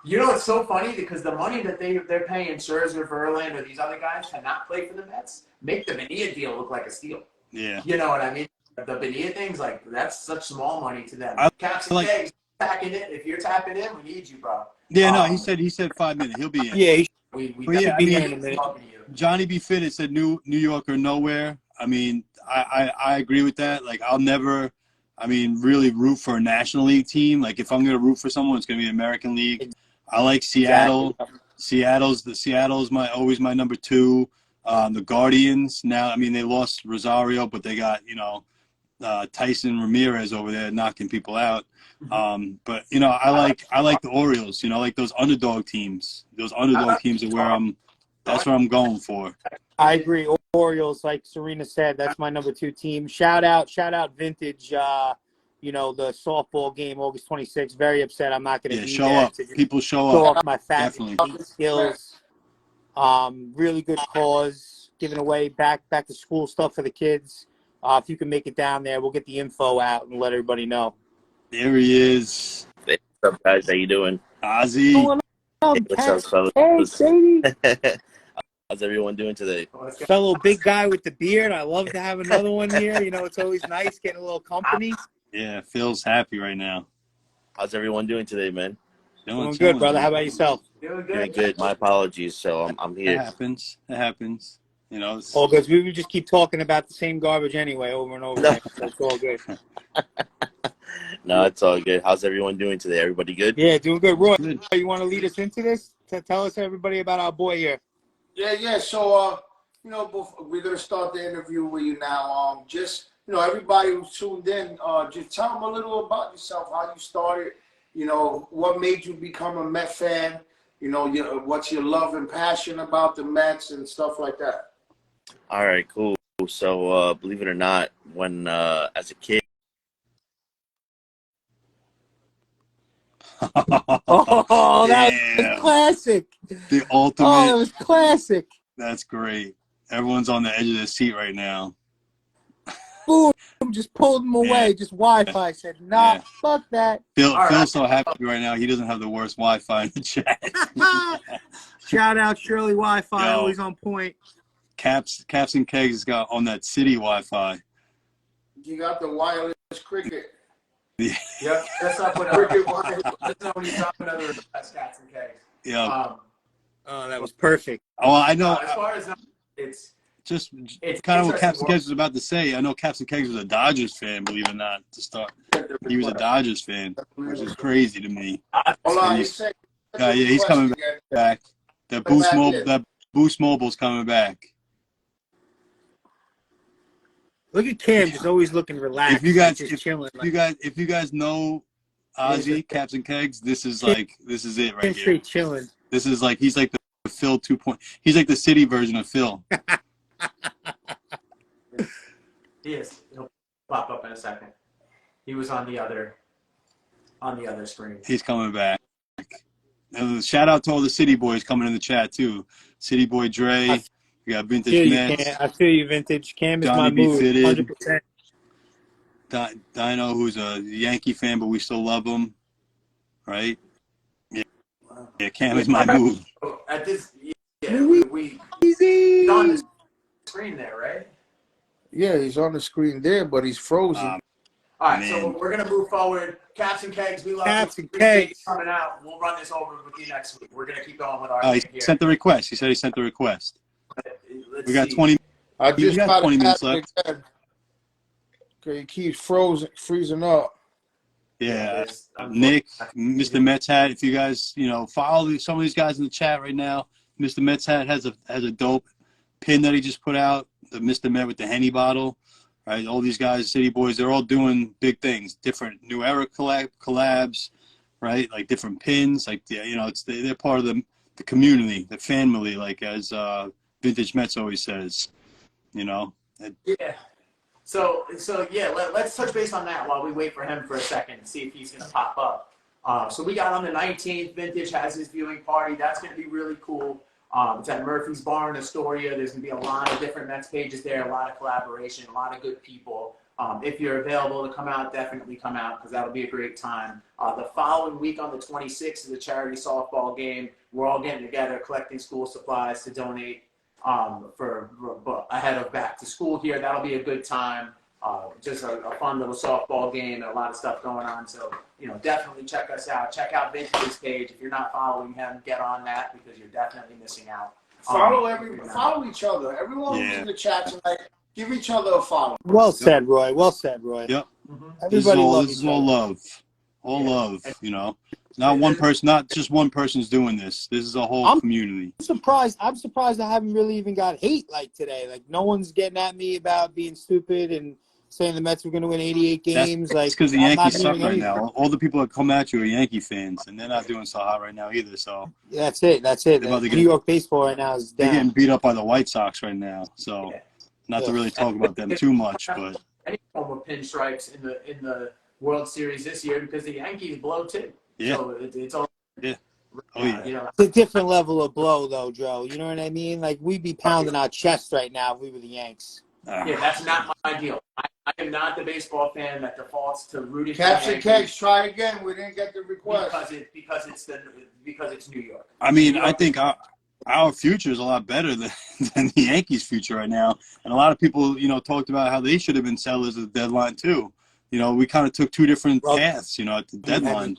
[SPEAKER 1] It's so funny because the money that they're paying Scherzer, Verlander, these other guys to not play for the Mets make the Bonilla deal look like a steal.
[SPEAKER 5] Yeah.
[SPEAKER 1] You know what I mean? The Bonilla thing's like, that's such small money to them. Caps and Kegs, tapping in. If you're tapping in, we need you, bro.
[SPEAKER 5] Yeah, no, he said 5 minutes. He'll be in.
[SPEAKER 3] Yeah,
[SPEAKER 1] we
[SPEAKER 3] should be here in a minute.
[SPEAKER 5] Johnny B. Fitted said New York or nowhere. I mean, I agree with that. Like, I'll never, really root for a National League team. Like, if I'm going to root for someone, it's going to be American League. I like Seattle.
[SPEAKER 1] Exactly.
[SPEAKER 5] Seattle's always my number 2. The Guardians now, they lost Rosario, but they got, Tyson Ramirez over there knocking people out. But I like the Orioles, I like those underdog teams. Those underdog teams are that's where I'm going for.
[SPEAKER 3] I agree. Orioles, like Serena said, that's my number 2 team. Shout out Vintage, the softball game, August 26th. Very upset I'm not going to be
[SPEAKER 5] show
[SPEAKER 3] there.
[SPEAKER 5] up. People show up.
[SPEAKER 3] Off my fat skills. Really good cause, giving away back to school stuff for the kids. If you can make it down there, we'll get the info out and let everybody know.
[SPEAKER 5] There he is.
[SPEAKER 7] Hey, what's up, guys? How you doing?
[SPEAKER 5] Ozzy.
[SPEAKER 7] Hey, what's up, fellas?
[SPEAKER 3] Hey,
[SPEAKER 7] How's everyone doing today?
[SPEAKER 3] fellow big guy with the beard. I love to have another one here. It's always nice getting a little company.
[SPEAKER 5] Yeah, Phil's happy right now.
[SPEAKER 7] How's everyone doing today, man?
[SPEAKER 3] Doing good, brother. How about yourself?
[SPEAKER 7] Doing good. My apologies. So I'm here.
[SPEAKER 5] It happens.
[SPEAKER 3] All good. We would just keep talking about the same garbage anyway, over and over again. So it's all good.
[SPEAKER 7] No, it's all good. How's everyone doing today? Everybody good?
[SPEAKER 3] Yeah, doing good. Roy, you want to lead us into this? Tell us, everybody, about our boy here.
[SPEAKER 6] Yeah. So, we're going to start the interview with you now. Just, everybody who's tuned in, just tell them a little about yourself, how you started, what made you become a Met fan, what's your love and passion about the Mets and stuff like that.
[SPEAKER 7] All right, cool. So, believe it or not, when as a kid.
[SPEAKER 3] Oh, that was classic.
[SPEAKER 5] The ultimate.
[SPEAKER 3] Oh, that was classic.
[SPEAKER 5] That's great. Everyone's on the edge of their seat right now.
[SPEAKER 3] Boom, just pulled him away. Just Wi-Fi. Said, nah, fuck that.
[SPEAKER 5] Phil's so happy right now. He doesn't have the worst Wi-Fi in the chat.
[SPEAKER 3] Shout out Shirley Wi-Fi, always on point.
[SPEAKER 5] Caps and Kegs got on that city Wi-Fi.
[SPEAKER 6] You got the wireless cricket.
[SPEAKER 1] Yep, that's not what cricket was. That's not when you talk about other Cats and Kegs.
[SPEAKER 5] Yeah.
[SPEAKER 3] Oh, that was perfect.
[SPEAKER 5] Oh, I know.
[SPEAKER 1] As far as it's
[SPEAKER 5] kind of what Caps and Kegs was about to say. I know Caps and Kegs was a Dodgers fan, believe it or not, to start. He was a Dodgers fan, which is crazy to me.
[SPEAKER 6] Hold on,
[SPEAKER 5] he's coming back. That Boost Mobile's coming back.
[SPEAKER 3] Look at Cam, just always looking relaxed.
[SPEAKER 5] If you guys,
[SPEAKER 3] just chilling.
[SPEAKER 5] if you guys know Ozzy, Caps and Kegs, this is it right here.
[SPEAKER 3] Straight chilling.
[SPEAKER 5] This is like he's like the Phil 2.0. He's like the city version of Phil.
[SPEAKER 1] He is. He'll pop up in a second. He was on the other screen.
[SPEAKER 5] He's coming back. And shout out to all the City Boys coming in the chat too. City Boy Dre. We got Vintage Mets.
[SPEAKER 3] I feel you, Vintage. Cam is
[SPEAKER 5] Johnny
[SPEAKER 3] my
[SPEAKER 5] B.
[SPEAKER 3] mood.
[SPEAKER 5] Fitted.
[SPEAKER 3] 100%.
[SPEAKER 5] Dino, who's a Yankee fan, but we still love him. Right? Yeah, Cam is my mood.
[SPEAKER 1] At this, we he's on the screen there, right?
[SPEAKER 6] Yeah, he's on the screen there, but he's frozen.
[SPEAKER 1] All right, so we're going to move forward. Caps and Kegs, we love
[SPEAKER 3] Caps
[SPEAKER 1] you.
[SPEAKER 3] and Kegs.
[SPEAKER 1] Coming out. We'll run this over with you next week. We're going to keep going with our
[SPEAKER 5] He
[SPEAKER 1] here.
[SPEAKER 5] sent the request. He said he sent the request.
[SPEAKER 1] Let's
[SPEAKER 5] We got
[SPEAKER 1] see.
[SPEAKER 5] 20.
[SPEAKER 6] I just
[SPEAKER 5] got
[SPEAKER 6] got
[SPEAKER 5] 20 minutes left.
[SPEAKER 6] Okay, he keeps freezing up.
[SPEAKER 5] Yeah,
[SPEAKER 1] there's-
[SPEAKER 5] Nick, Mr. Mets Hat. If you guys, follow some of these guys in the chat right now. Mr. Mets Hat has a dope pin that he just put out. The Mr. Met with the Henny bottle, right? All these guys, City Boys, they're all doing big things. Different New Era collabs, right? Like different pins. Like they're part of the community, the family. Like as Vintage Mets always says,
[SPEAKER 1] Yeah. So yeah, let's touch base on that while we wait for him for a second and see if he's going to pop up. So we got on the 19th, Vintage has his viewing party. That's going to be really cool. It's at Murphy's Bar in Astoria. There's going to be a lot of different Mets pages there, a lot of collaboration, a lot of good people. If you're available to come out, definitely come out because that'll be a great time. The following week on the 26th is a charity softball game. We're all getting together, collecting school supplies to donate for ahead of back to school here. That'll be a good time. Just a fun little softball game and a lot of stuff going on. So, definitely check us out. Check out Vintage's page. If you're not following him, get on that because you're definitely missing out.
[SPEAKER 6] Follow each other. Everyone who's in the chat tonight, give each other a follow.
[SPEAKER 3] Well said, Roy. Well said, Roy.
[SPEAKER 5] Yep.
[SPEAKER 3] Everybody
[SPEAKER 5] This is
[SPEAKER 3] loves
[SPEAKER 5] all love. All love, Not one person, not just one person's doing this. This is a whole community.
[SPEAKER 3] I'm surprised I haven't really even got hate like today. Like no one's getting at me about being stupid and saying the Mets were going to win 88 games.
[SPEAKER 5] That's because the Yankees suck right now. All the people that come at you are Yankee fans, and they're not doing so hot right now either. So
[SPEAKER 3] that's it. New York baseball right now is down.
[SPEAKER 5] They're getting beat up by the White Sox right now. So not to really talk about them too much, but
[SPEAKER 1] any form of pinstripes in the World Series this year because the Yankees blow too.
[SPEAKER 5] Yeah.
[SPEAKER 1] So it's all.
[SPEAKER 5] Yeah. Oh yeah.
[SPEAKER 3] It's a different level of blow, though, Joe. You know what I mean? Like we'd be pounding our chest right now if we were the Yanks.
[SPEAKER 1] Yeah, that's not my deal. I am not the baseball fan that defaults to rooting for
[SPEAKER 6] Caps
[SPEAKER 1] the
[SPEAKER 6] and
[SPEAKER 1] Yankees
[SPEAKER 6] Kegs, try again. We didn't get the request.
[SPEAKER 1] because it's New York.
[SPEAKER 5] I mean, I think our future is a lot better than the Yankees' future right now. And a lot of people, talked about how they should have been sellers at the deadline too. We kind of took two different paths, at the deadline.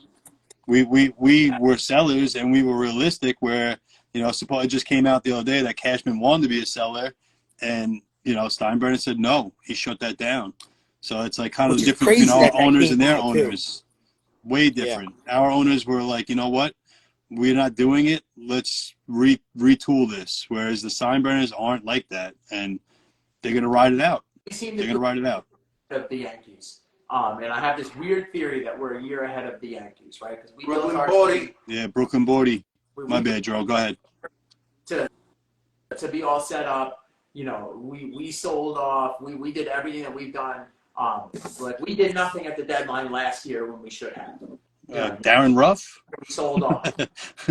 [SPEAKER 5] We were sellers and we were realistic where, suppose it just came out the other day that Cashman wanted to be a seller and, Steinbrenner said no. He shut that down. So it's like kind of the difference between our owners and their owners. Way different. Yeah. Our owners were like, you know what? We're not doing it. Let's retool this. Whereas the Steinbrenners aren't like that. And they're going to ride it out. They're going to ride it out.
[SPEAKER 1] Of the Yankees. And I have this weird theory that we're a year ahead of the Yankees, right? Because we
[SPEAKER 6] Brooklyn
[SPEAKER 1] built our
[SPEAKER 6] Bordy.
[SPEAKER 5] Yeah, Brooklyn Bordy. My bad, Joe. Go ahead.
[SPEAKER 1] To be all set up, we sold off. We did everything that we've done. Like we did nothing at the deadline last year when we should have.
[SPEAKER 5] Darren Ruff.
[SPEAKER 1] We sold off.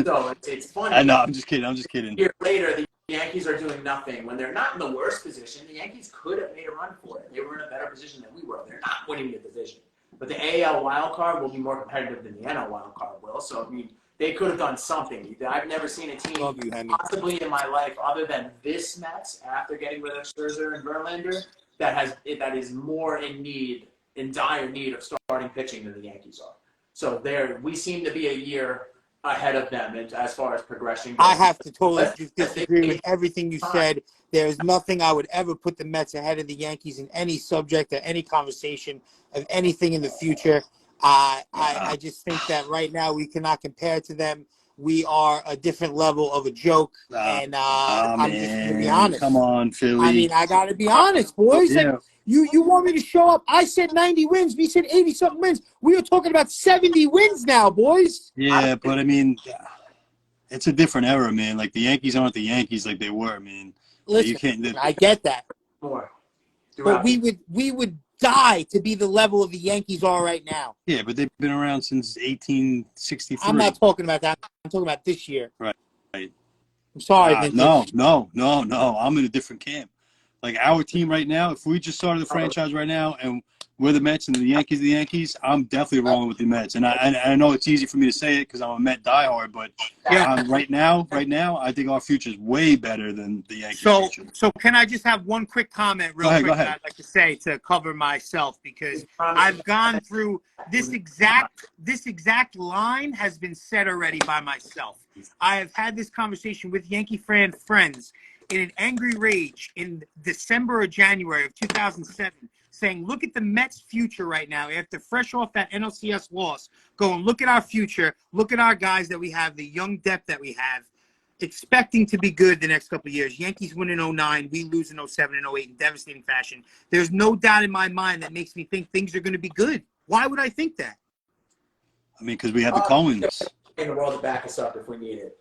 [SPEAKER 1] So it's funny.
[SPEAKER 5] I know. I'm just kidding.
[SPEAKER 1] A year later, the Yankees are doing nothing when they're not in the worst position. The Yankees could have made a run for it. They were in a better position than we were. They're not winning the division. But the AL wild card will be more competitive than the NL wild card will. So, I mean, they could have done something. I've never seen a team possibly in my life other than this Mets after getting rid of Scherzer and Verlander that is more in dire need of starting pitching than the Yankees are. So we seem to be a year ahead of them as far as progression goes.
[SPEAKER 3] I have to totally disagree with everything you said. There is nothing I would ever put the Mets ahead of the Yankees in any subject or any conversation of anything in the future. I just think that right now we cannot compare to them. we are a different level of a joke. And I'm just going to be honest.
[SPEAKER 5] Come on, Philly.
[SPEAKER 3] I mean, I got to be honest, boys.
[SPEAKER 5] Yeah.
[SPEAKER 3] Like, you want me to show up? I said 90 wins. We said 80-something wins. We are talking about 70 wins now, boys.
[SPEAKER 5] Yeah, but I mean, it's a different era, man. Like, the Yankees aren't the Yankees like they were, man.
[SPEAKER 3] Listen,
[SPEAKER 5] you can't.
[SPEAKER 3] I get that.
[SPEAKER 1] More.
[SPEAKER 3] But we would die to be the level of the Yankees are right now.
[SPEAKER 5] Yeah, but they've been around since 1863.
[SPEAKER 3] I'm not talking about that. I'm talking about this year.
[SPEAKER 5] Right.
[SPEAKER 3] I'm sorry, Vintage.
[SPEAKER 5] No. I'm in a different camp. Like, our team right now, if we just started the franchise right now and we're the Mets and the Yankees, I'm definitely rolling with the Mets. And I know it's easy for me to say it because I'm a Met diehard, but right now, I think our future is way better than the Yankees' future.
[SPEAKER 3] So can I just have one quick comment real quick
[SPEAKER 5] Go ahead.
[SPEAKER 3] that I'd like to say to cover myself, because I've gone through this exact line has been said already by myself. I have had this conversation with Yankee fan friends in an angry rage in December or January of 2007, saying, look at the Mets' future right now after fresh off that NLCS loss. Go and look at our future. Look at our guys that we have, the young depth that we have, expecting to be good the next couple of years. Yankees win in 09. We lose in 07 and 08 in devastating fashion. There's no doubt in my mind that makes me think things are going to be good. Why would I think that?
[SPEAKER 5] I mean, because we have the Cohens.
[SPEAKER 1] In the world to back us up if we need it.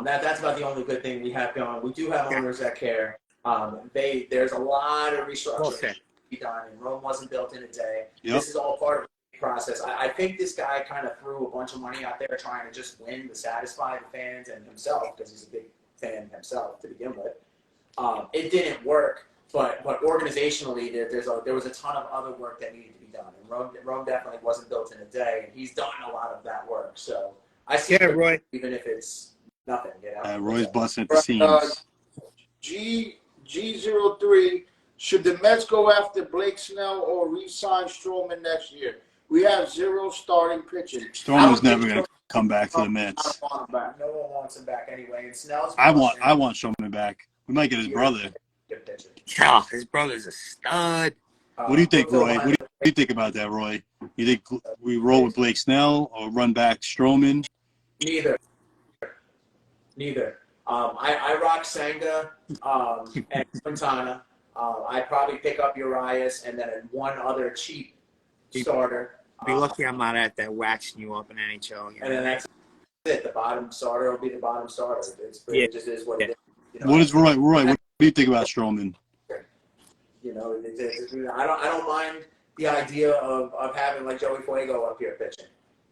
[SPEAKER 1] That's about the only good thing we have going. We do have owners that care. There's a lot of restructuring to be done, and Rome wasn't built in a day.
[SPEAKER 5] Yep.
[SPEAKER 1] This is all part of the process. I think this guy kind of threw a bunch of money out there trying to just win to satisfy the fans and himself, because he's a big fan himself to begin with. It didn't work, but organizationally, there was a ton of other work that needed to be done, and Rome definitely wasn't built in a day, and he's done a lot of that work. So I see it,
[SPEAKER 3] Roy.
[SPEAKER 1] Even if it's nothing,
[SPEAKER 5] Roy's busting at the seams.
[SPEAKER 6] G03, should the Mets go after Blake Snell or re-sign Stroman next year? We have 0 starting pitching.
[SPEAKER 5] Stroman's never going to come back to the Mets.
[SPEAKER 1] No one wants him back anyway. And Snell's
[SPEAKER 5] I want Stroman back. We might get his brother.
[SPEAKER 3] Yeah, his brother's a stud.
[SPEAKER 5] What do you think, Roy? What do you think about that, Roy? You think we roll with Blake Snell or run back Stroman?
[SPEAKER 1] Neither. I rock Senga and Quintana. I'd probably pick up Urias and then one other cheap starter.
[SPEAKER 3] Be lucky I'm not at that waxing you up in NHL.
[SPEAKER 1] And then that's it. The bottom starter will be the bottom starter. It just is what it is. You know,
[SPEAKER 5] What is Roy? What do you think about Stroman?
[SPEAKER 1] You know, I don't mind the idea of having like Joey Fuego up here pitching.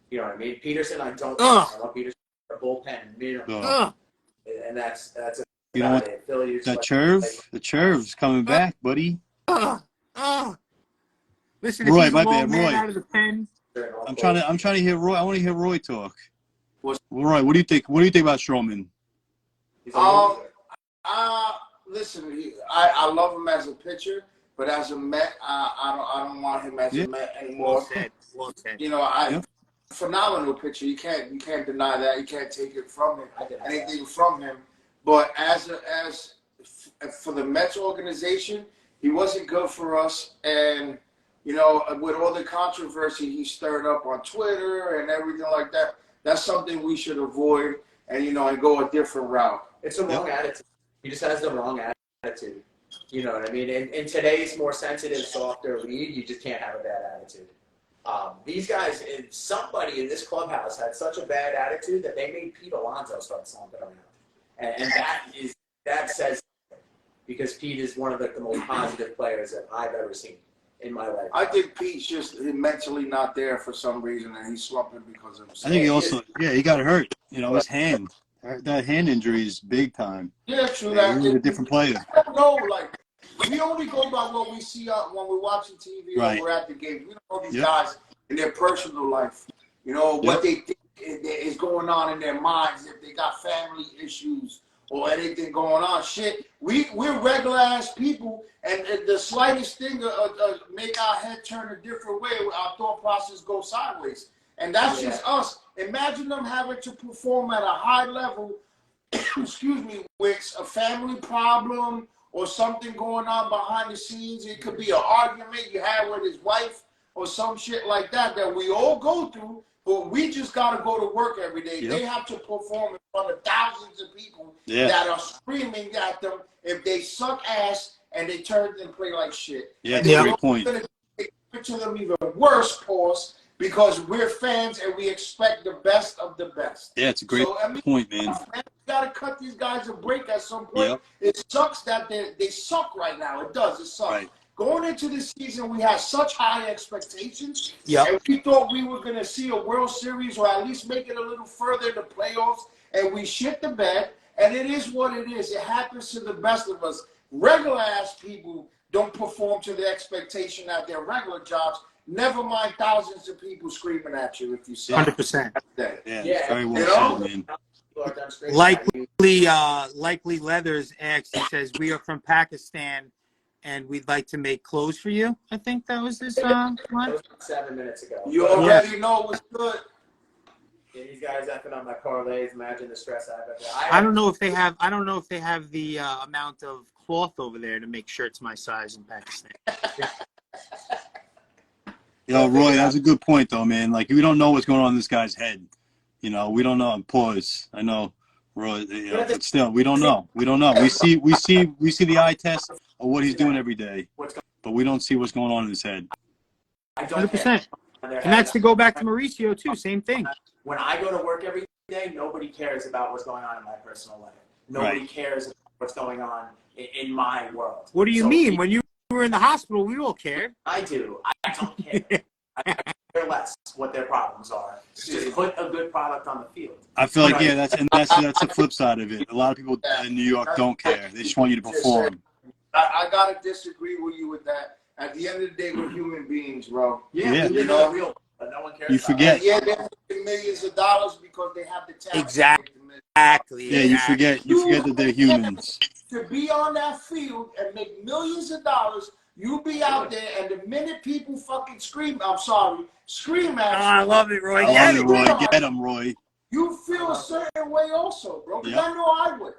[SPEAKER 1] You know what I mean? Peterson, I don't. I want Peterson for bullpen minimum. And that's
[SPEAKER 5] you know what?
[SPEAKER 1] it. Philly,
[SPEAKER 5] The Cherv's coming back, buddy.
[SPEAKER 3] Listen,
[SPEAKER 5] Roy,
[SPEAKER 3] if he's
[SPEAKER 5] my
[SPEAKER 3] a long
[SPEAKER 5] bad,
[SPEAKER 3] man
[SPEAKER 5] Roy.
[SPEAKER 3] out of the pen.
[SPEAKER 5] I'm trying to hear Roy. I want to hear Roy talk. Roy, what do you think? What do you think about Stroman?
[SPEAKER 6] Listen, I love him as a pitcher, but as a Met, I don't want him as a Met anymore.
[SPEAKER 3] Well said.
[SPEAKER 6] You know, phenomenal pitcher. You can't deny that. You can't take it from him. Anything from him. But for the Mets organization, he wasn't good for us. And you know, with all the controversy he stirred up on Twitter and everything like that, that's something we should avoid. And you know, and go a different route.
[SPEAKER 1] It's the wrong attitude. He just has the wrong attitude. You know what I mean? In today's more sensitive, softer league, you just can't have a bad attitude. These guys, somebody in this clubhouse had such a bad attitude that they made Pete Alonso start slumping around. And that says something, because Pete is one of the most positive players that I've ever seen in my life.
[SPEAKER 6] I think Pete's just mentally not there for some reason, and he's slumping because of himself.
[SPEAKER 5] I think he also, he got hurt. You know, his hand. That hand injury is big time.
[SPEAKER 6] Yeah, true.
[SPEAKER 5] Yeah, he's a different player.
[SPEAKER 6] I don't know, like, we only go by what we see when we're watching TV or we're at the game. We don't know these guys in their personal life. You know, what they think is going on in their minds, if they got family issues or anything going on. Shit, we're regular-ass people, and the slightest thing make our head turn a different way, our thought process goes sideways. And that's just us. Imagine them having to perform at a high level, excuse me, with a family problem or something going on behind the scenes. It could be an argument you had with his wife or some shit like that we all go through. But we just got to go to work every day.
[SPEAKER 5] Yep.
[SPEAKER 6] They have to perform in front of thousands of people
[SPEAKER 5] Yeah.
[SPEAKER 6] that are screaming at them if they suck ass and they turn and play like shit.
[SPEAKER 5] Yeah,
[SPEAKER 6] and
[SPEAKER 5] it's a great point.
[SPEAKER 6] Going to take it to them even worse, pause, because we're fans and we expect the best of the best.
[SPEAKER 5] Yeah, it's a great point, man.
[SPEAKER 6] We got to cut these guys a break at some point.
[SPEAKER 5] Yep.
[SPEAKER 6] It sucks that they suck right now. It does. It sucks.
[SPEAKER 5] Right.
[SPEAKER 6] Going into this season, we had such high expectations.
[SPEAKER 3] Yep.
[SPEAKER 6] And we thought we were going to see a World Series or at least make it a little further in the playoffs. And we shit the bed. And it is what it is. It happens to the best of us. Regular-ass people don't perform to the expectation at their regular jobs. Never mind thousands of people screaming at you if you see
[SPEAKER 3] 100%.
[SPEAKER 6] that.
[SPEAKER 5] Yeah, very well said, man.
[SPEAKER 3] Likely Leathers asks, he says, we are from Pakistan and we'd like to make clothes for you. I think that was his line.
[SPEAKER 1] 7 minutes ago.
[SPEAKER 6] You already know what's good.
[SPEAKER 1] Yeah, these guys effing on my parlays. Imagine the stress I have.
[SPEAKER 3] I don't know if they have the amount of cloth over there to make shirts my size in Pakistan.
[SPEAKER 5] Yo, Roy, that's a good point, though, man. Like, we don't know what's going on in this guy's head. You know, we don't know. Pause. I know, Roy, you know, but still, we don't know. We don't know. We see the eye test of what he's doing every day, but we don't see what's going on in his head.
[SPEAKER 3] 100%. And that's to go back to Mauricio, too. Same thing.
[SPEAKER 1] When I go to work every day, nobody cares about what's going on in my personal life. Nobody cares about what's going on in my world.
[SPEAKER 3] What do you mean? When you were in the hospital, we all cared.
[SPEAKER 1] I do. I don't care. I care less what their problems are. Just put a good product on the field.
[SPEAKER 5] I feel like, yeah, that's the flip side of it. A lot of people in New York don't care. They just want you to perform.
[SPEAKER 6] I got to disagree with you with that. At the end of the day, we're human beings, bro.
[SPEAKER 5] Yeah.
[SPEAKER 1] You know, real, but no one cares.
[SPEAKER 5] You forget.
[SPEAKER 6] Yeah, they're making millions of dollars because they have the talent.
[SPEAKER 3] Exactly.
[SPEAKER 5] Yeah, you forget that they're humans.
[SPEAKER 6] To be on that field and make millions of dollars, you be out there, and the minute people fucking scream at you.
[SPEAKER 3] I love it, Roy.
[SPEAKER 5] I love it, Roy. Get him, Roy.
[SPEAKER 6] You feel a certain way also, bro. Because I know I would.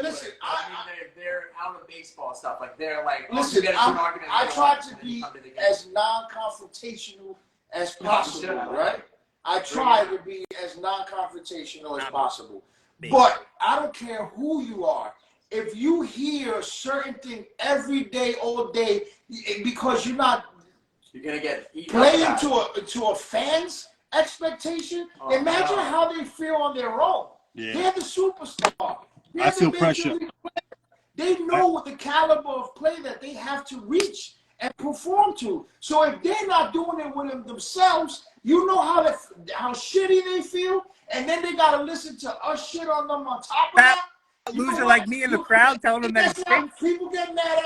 [SPEAKER 6] Listen,
[SPEAKER 1] they're out of baseball stuff. Like they're like,
[SPEAKER 6] listen, I try to be as non-confrontational as possible, right? I try to be as non-confrontational as possible. But I don't care who you are. If you hear a certain thing every day, all day, because you're gonna get playing to a fan's expectation. Imagine how they feel on their own.
[SPEAKER 5] Yeah.
[SPEAKER 6] They're the superstar.
[SPEAKER 5] I feel pressure.
[SPEAKER 6] They know what the caliber of play that they have to reach and perform to. So if they're not doing it with them themselves, you know how shitty they feel, and then they gotta listen to us shit on them on top of that.
[SPEAKER 3] Loser like me in the crowd telling them that it stinks.
[SPEAKER 6] People get mad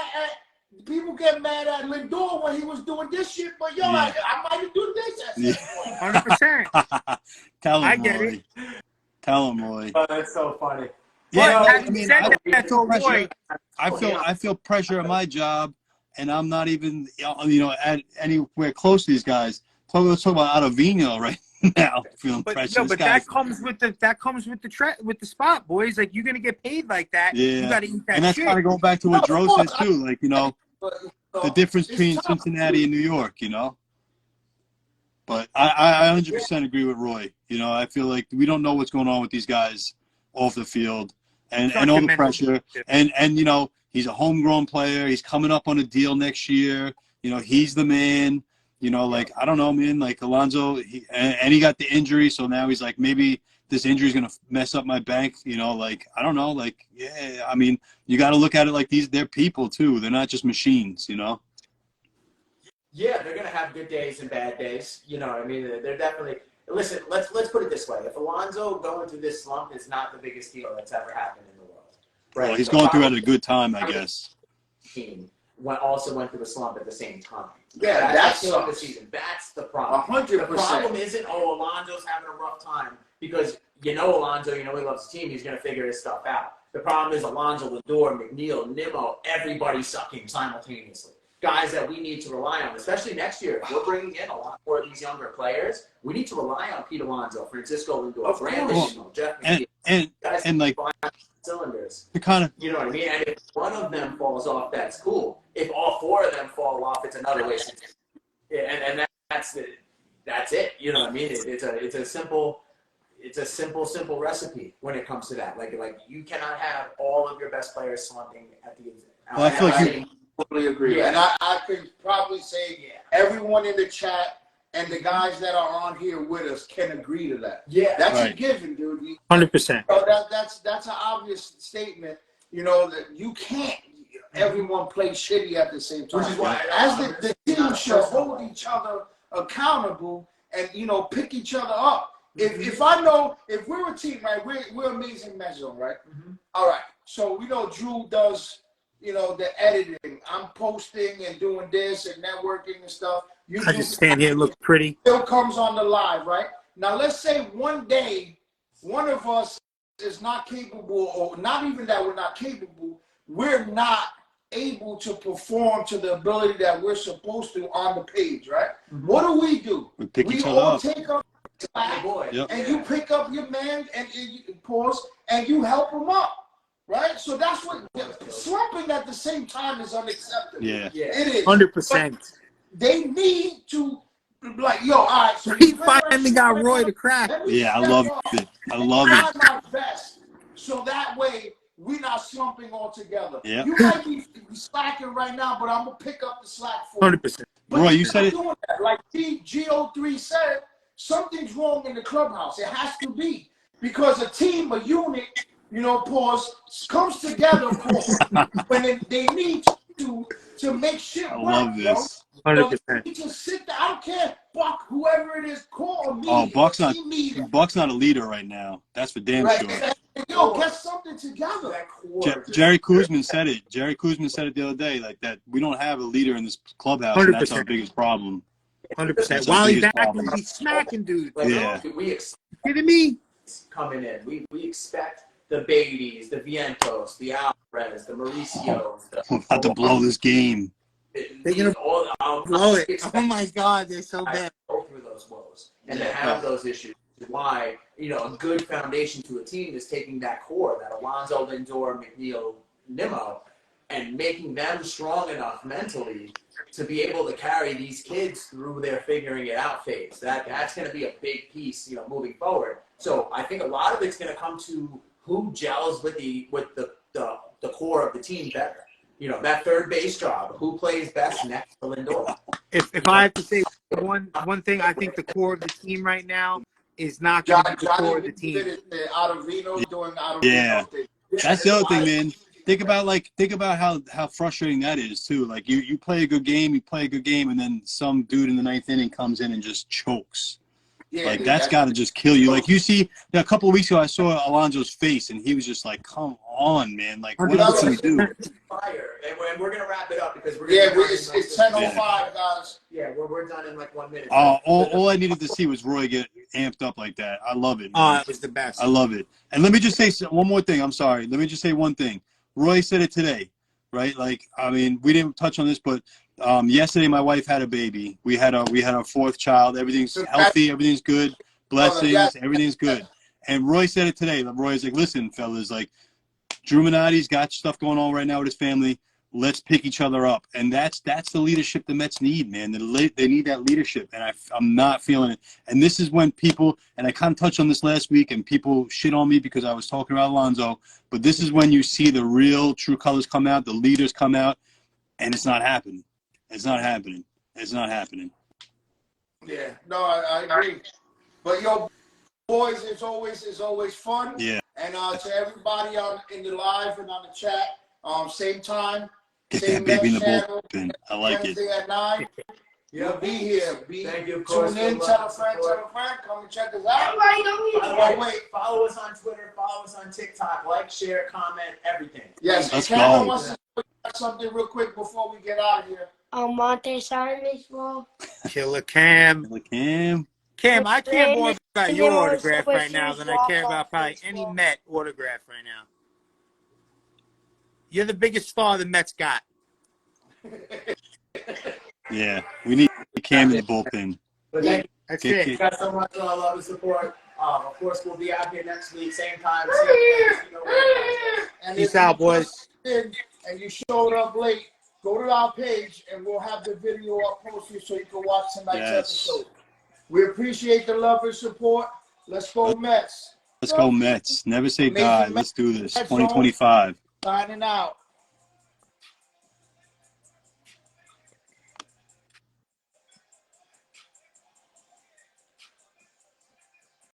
[SPEAKER 6] at Lindor when he was doing this shit, but I might have done this at some point.
[SPEAKER 3] 100%.
[SPEAKER 5] Tell him,
[SPEAKER 3] I get
[SPEAKER 5] Roy.
[SPEAKER 3] it.
[SPEAKER 5] Tell him, Roy.
[SPEAKER 1] Oh, that's so funny.
[SPEAKER 5] Yeah,
[SPEAKER 3] I
[SPEAKER 5] I feel pressure at my job, and I'm not even at anywhere close to these guys. Let's talk about Ottavino right now. Feeling pressure.
[SPEAKER 3] No, but that comes with the spot, boys. Like you're gonna get paid like that.
[SPEAKER 5] Yeah,
[SPEAKER 3] you gotta eat that
[SPEAKER 5] and that's
[SPEAKER 3] shit.
[SPEAKER 5] kind of going back to what Dro says too. Like the difference between Cincinnati and New York. But I 100% agree with Roy. I feel like we don't know what's going on with these guys off the field, and all the pressure, and he's a homegrown player. He's coming up on a deal next year. He's the man. I don't know, man. Like Alonso, he got the injury, so now he's like, maybe this injury is gonna mess up my bank. I don't know. I mean, you got to look at it like they're people too. They're not just machines.
[SPEAKER 1] Yeah, they're gonna have good days and bad days. I mean, they're definitely. Listen, let's put it this way: if Alonso going through this slump is not the biggest deal that's ever happened in the world, right?
[SPEAKER 5] Well, he's going through it at a good time, I guess.
[SPEAKER 1] Team also went through a slump at the same time.
[SPEAKER 6] Yeah,
[SPEAKER 1] that's the season. That's the problem.
[SPEAKER 6] 100%.
[SPEAKER 1] The problem isn't, Alonso's having a rough time because Alonso, he loves his team. He's going to figure his stuff out. The problem is Alonso, Lindor, McNeil, Nimmo, everybody sucking simultaneously. Guys that we need to rely on, especially next year. If we're bringing in a lot more of these younger players, we need to rely on Pete Alonso, Francisco Lindor, Brandon, Jeff McNeil.
[SPEAKER 5] And like
[SPEAKER 1] cylinders.
[SPEAKER 5] to kind of,
[SPEAKER 1] you know what I mean? And if one of them falls off, that's cool. If all four of them fall off, it's another waste of time. And that's that's it. You know what I mean? It's a simple recipe when it comes to that. Like you cannot have all of your best players slumping at the.
[SPEAKER 5] Well, I feel like
[SPEAKER 6] I totally agree.
[SPEAKER 1] Yeah.
[SPEAKER 6] And I could probably say everyone in the chat and the guys that are on here with us can agree to that.
[SPEAKER 1] Yeah,
[SPEAKER 6] That's
[SPEAKER 5] right.
[SPEAKER 6] a given, dude.
[SPEAKER 3] 100%.
[SPEAKER 6] So that's an obvious statement. You know that you can't. Everyone play shitty at the same time.
[SPEAKER 1] Which is why
[SPEAKER 6] as the team should hold each other accountable and pick each other up. If I know if we're a team, right? We're amazing Met Zone, right?
[SPEAKER 1] Mm-hmm.
[SPEAKER 6] All right. So we know Drew does the editing. I'm posting and doing this and networking and stuff.
[SPEAKER 3] I just stand here and look pretty.
[SPEAKER 6] Still comes on the live, right? Now let's say one day one of us is not capable, or not even that we're not capable, we're not able to perform to the ability that we're supposed to on the page, right?
[SPEAKER 1] Mm-hmm.
[SPEAKER 6] What do?
[SPEAKER 5] We pick each other
[SPEAKER 6] all
[SPEAKER 5] up.
[SPEAKER 6] take up the slack,
[SPEAKER 5] Yep.
[SPEAKER 6] and you pick up your man and you pause and you help him up, right? So that's what slumping at the same time is unacceptable.
[SPEAKER 5] Yeah.
[SPEAKER 6] It is
[SPEAKER 3] 100%.
[SPEAKER 6] But they need to be like, yo, all right. So
[SPEAKER 3] He finally got Roy to crack.
[SPEAKER 5] Yeah, I love it. I love it.
[SPEAKER 6] try my best, so that way we're not slumping altogether.
[SPEAKER 5] Yeah.
[SPEAKER 6] You might be slacking right now, but I'm gonna pick up the slack for you.
[SPEAKER 3] 100%.
[SPEAKER 6] But
[SPEAKER 5] Roy, you
[SPEAKER 6] you're
[SPEAKER 5] said
[SPEAKER 6] not
[SPEAKER 5] it.
[SPEAKER 6] doing that. Like GO3 said, something's wrong in the clubhouse. It has to be because a team, a unit, pause, comes together when they need to make shit
[SPEAKER 5] I
[SPEAKER 6] work.
[SPEAKER 5] love this.
[SPEAKER 3] 100%.
[SPEAKER 6] You just sit there. I don't care, Buck, whoever it is, call me.
[SPEAKER 5] Oh, Buck's not a leader right now. That's for damn
[SPEAKER 6] Right.
[SPEAKER 5] sure.
[SPEAKER 6] Yo, get something together.
[SPEAKER 1] That core.
[SPEAKER 5] Jerry Kuzman said it. Jerry Kuzman said it the other day, like that we don't have a leader in this clubhouse, and that's our
[SPEAKER 3] 100%.
[SPEAKER 5] biggest problem.
[SPEAKER 3] 100%.
[SPEAKER 5] That's our
[SPEAKER 3] While he's
[SPEAKER 5] biggest
[SPEAKER 3] back,
[SPEAKER 5] problem.
[SPEAKER 3] he's smacking dudes.
[SPEAKER 1] Like,
[SPEAKER 5] Yeah.
[SPEAKER 1] we expect
[SPEAKER 3] Kidding me?
[SPEAKER 1] coming in. We expect the Beatties, the Vientos, the Alvarez, the Mauricios.
[SPEAKER 5] We're about to blow this game.
[SPEAKER 3] They're gonna blow it. Oh my God, they're so bad.
[SPEAKER 1] Go through those woes and to have those issues. Why a good foundation to a team is taking that core, that Alonzo, Lindor, McNeil, Nimmo, and making them strong enough mentally to be able to carry these kids through their figuring it out phase. That's going to be a big piece, moving forward. So I think a lot of it's going to come to who gels with the core of the team better. That third base job, who plays best next to Lindor.
[SPEAKER 3] If I have to say one thing, I think the core of the team right now is not going to be the core of the team.
[SPEAKER 5] Yeah. That's the other thing, man. Think about how frustrating that is too. Like you play a good game, and then some dude in the ninth inning comes in and just chokes.
[SPEAKER 6] Yeah,
[SPEAKER 5] like that's got to just kill you. Like you see, a couple of weeks ago, I saw Alonzo's face, and he was just like, "Come on, man! Like what else can we do?"
[SPEAKER 1] Fire, and we're gonna wrap it up because
[SPEAKER 6] it's 10:05, guys.
[SPEAKER 1] Yeah, we're done in like 1 minute.
[SPEAKER 5] All I needed to see was Roy get amped up like that. I love it.
[SPEAKER 3] Oh, it was the best.
[SPEAKER 5] I love it. And let me just say one more thing. I'm sorry. Let me just say one thing. Roy said it today, right? Like, I mean, we didn't touch on this, but yesterday my wife had a baby. We had our fourth child. Everything's healthy. Everything's good. Blessings. Everything's good. And Roy said it today. Roy's like, listen, fellas, like, Drew Minotti's got stuff going on right now with his family. Let's pick each other up. And that's the leadership the Mets need, man. They need that leadership, and I'm not feeling it. And this is when people, and I kind of touched on this last week, and people shit on me because I was talking about Alonzo, but this is when you see the real true colors come out, the leaders come out, and it's not happening. It's not happening. It's not happening.
[SPEAKER 6] Yeah, no, I agree. But boys, it's always fun.
[SPEAKER 5] Yeah.
[SPEAKER 6] And to everybody in the live and on the chat, same time.
[SPEAKER 5] Get that baby in the bullpen. I like it.
[SPEAKER 6] Wednesday at 9.
[SPEAKER 1] Yeah,
[SPEAKER 6] be here.
[SPEAKER 1] Thank you.
[SPEAKER 6] Tune in, tell a friend, come and check us out.
[SPEAKER 1] Follow us on Twitter, follow us on TikTok, like, share, comment, everything.
[SPEAKER 6] Yes,
[SPEAKER 5] let's
[SPEAKER 6] Camren
[SPEAKER 5] go.
[SPEAKER 6] wants to say something real quick before we get out of here.
[SPEAKER 2] Monte sign baseball.
[SPEAKER 3] Killer Cam. Cam, I care more about your autograph right now than I care about probably any Met autograph right now. You're the biggest star the Mets got.
[SPEAKER 5] Yeah, we need Cam in the bullpen.
[SPEAKER 1] But thank you.
[SPEAKER 3] That's
[SPEAKER 5] Okay,
[SPEAKER 3] it.
[SPEAKER 1] You guys so much for all love and support. Of course, we'll be out here next week, same time, same place.
[SPEAKER 6] And
[SPEAKER 3] Peace
[SPEAKER 6] if
[SPEAKER 3] out,
[SPEAKER 6] you
[SPEAKER 3] boys.
[SPEAKER 6] And you showed up late, go to our page and we'll have the video up posted so you can watch tonight's episode. We appreciate the love and support. Let's go Mets.
[SPEAKER 5] Let's go Mets. Never say
[SPEAKER 6] Amazing
[SPEAKER 5] die.
[SPEAKER 6] Mets.
[SPEAKER 5] Let's do this.
[SPEAKER 6] Mets
[SPEAKER 5] 2025.
[SPEAKER 6] Signing out.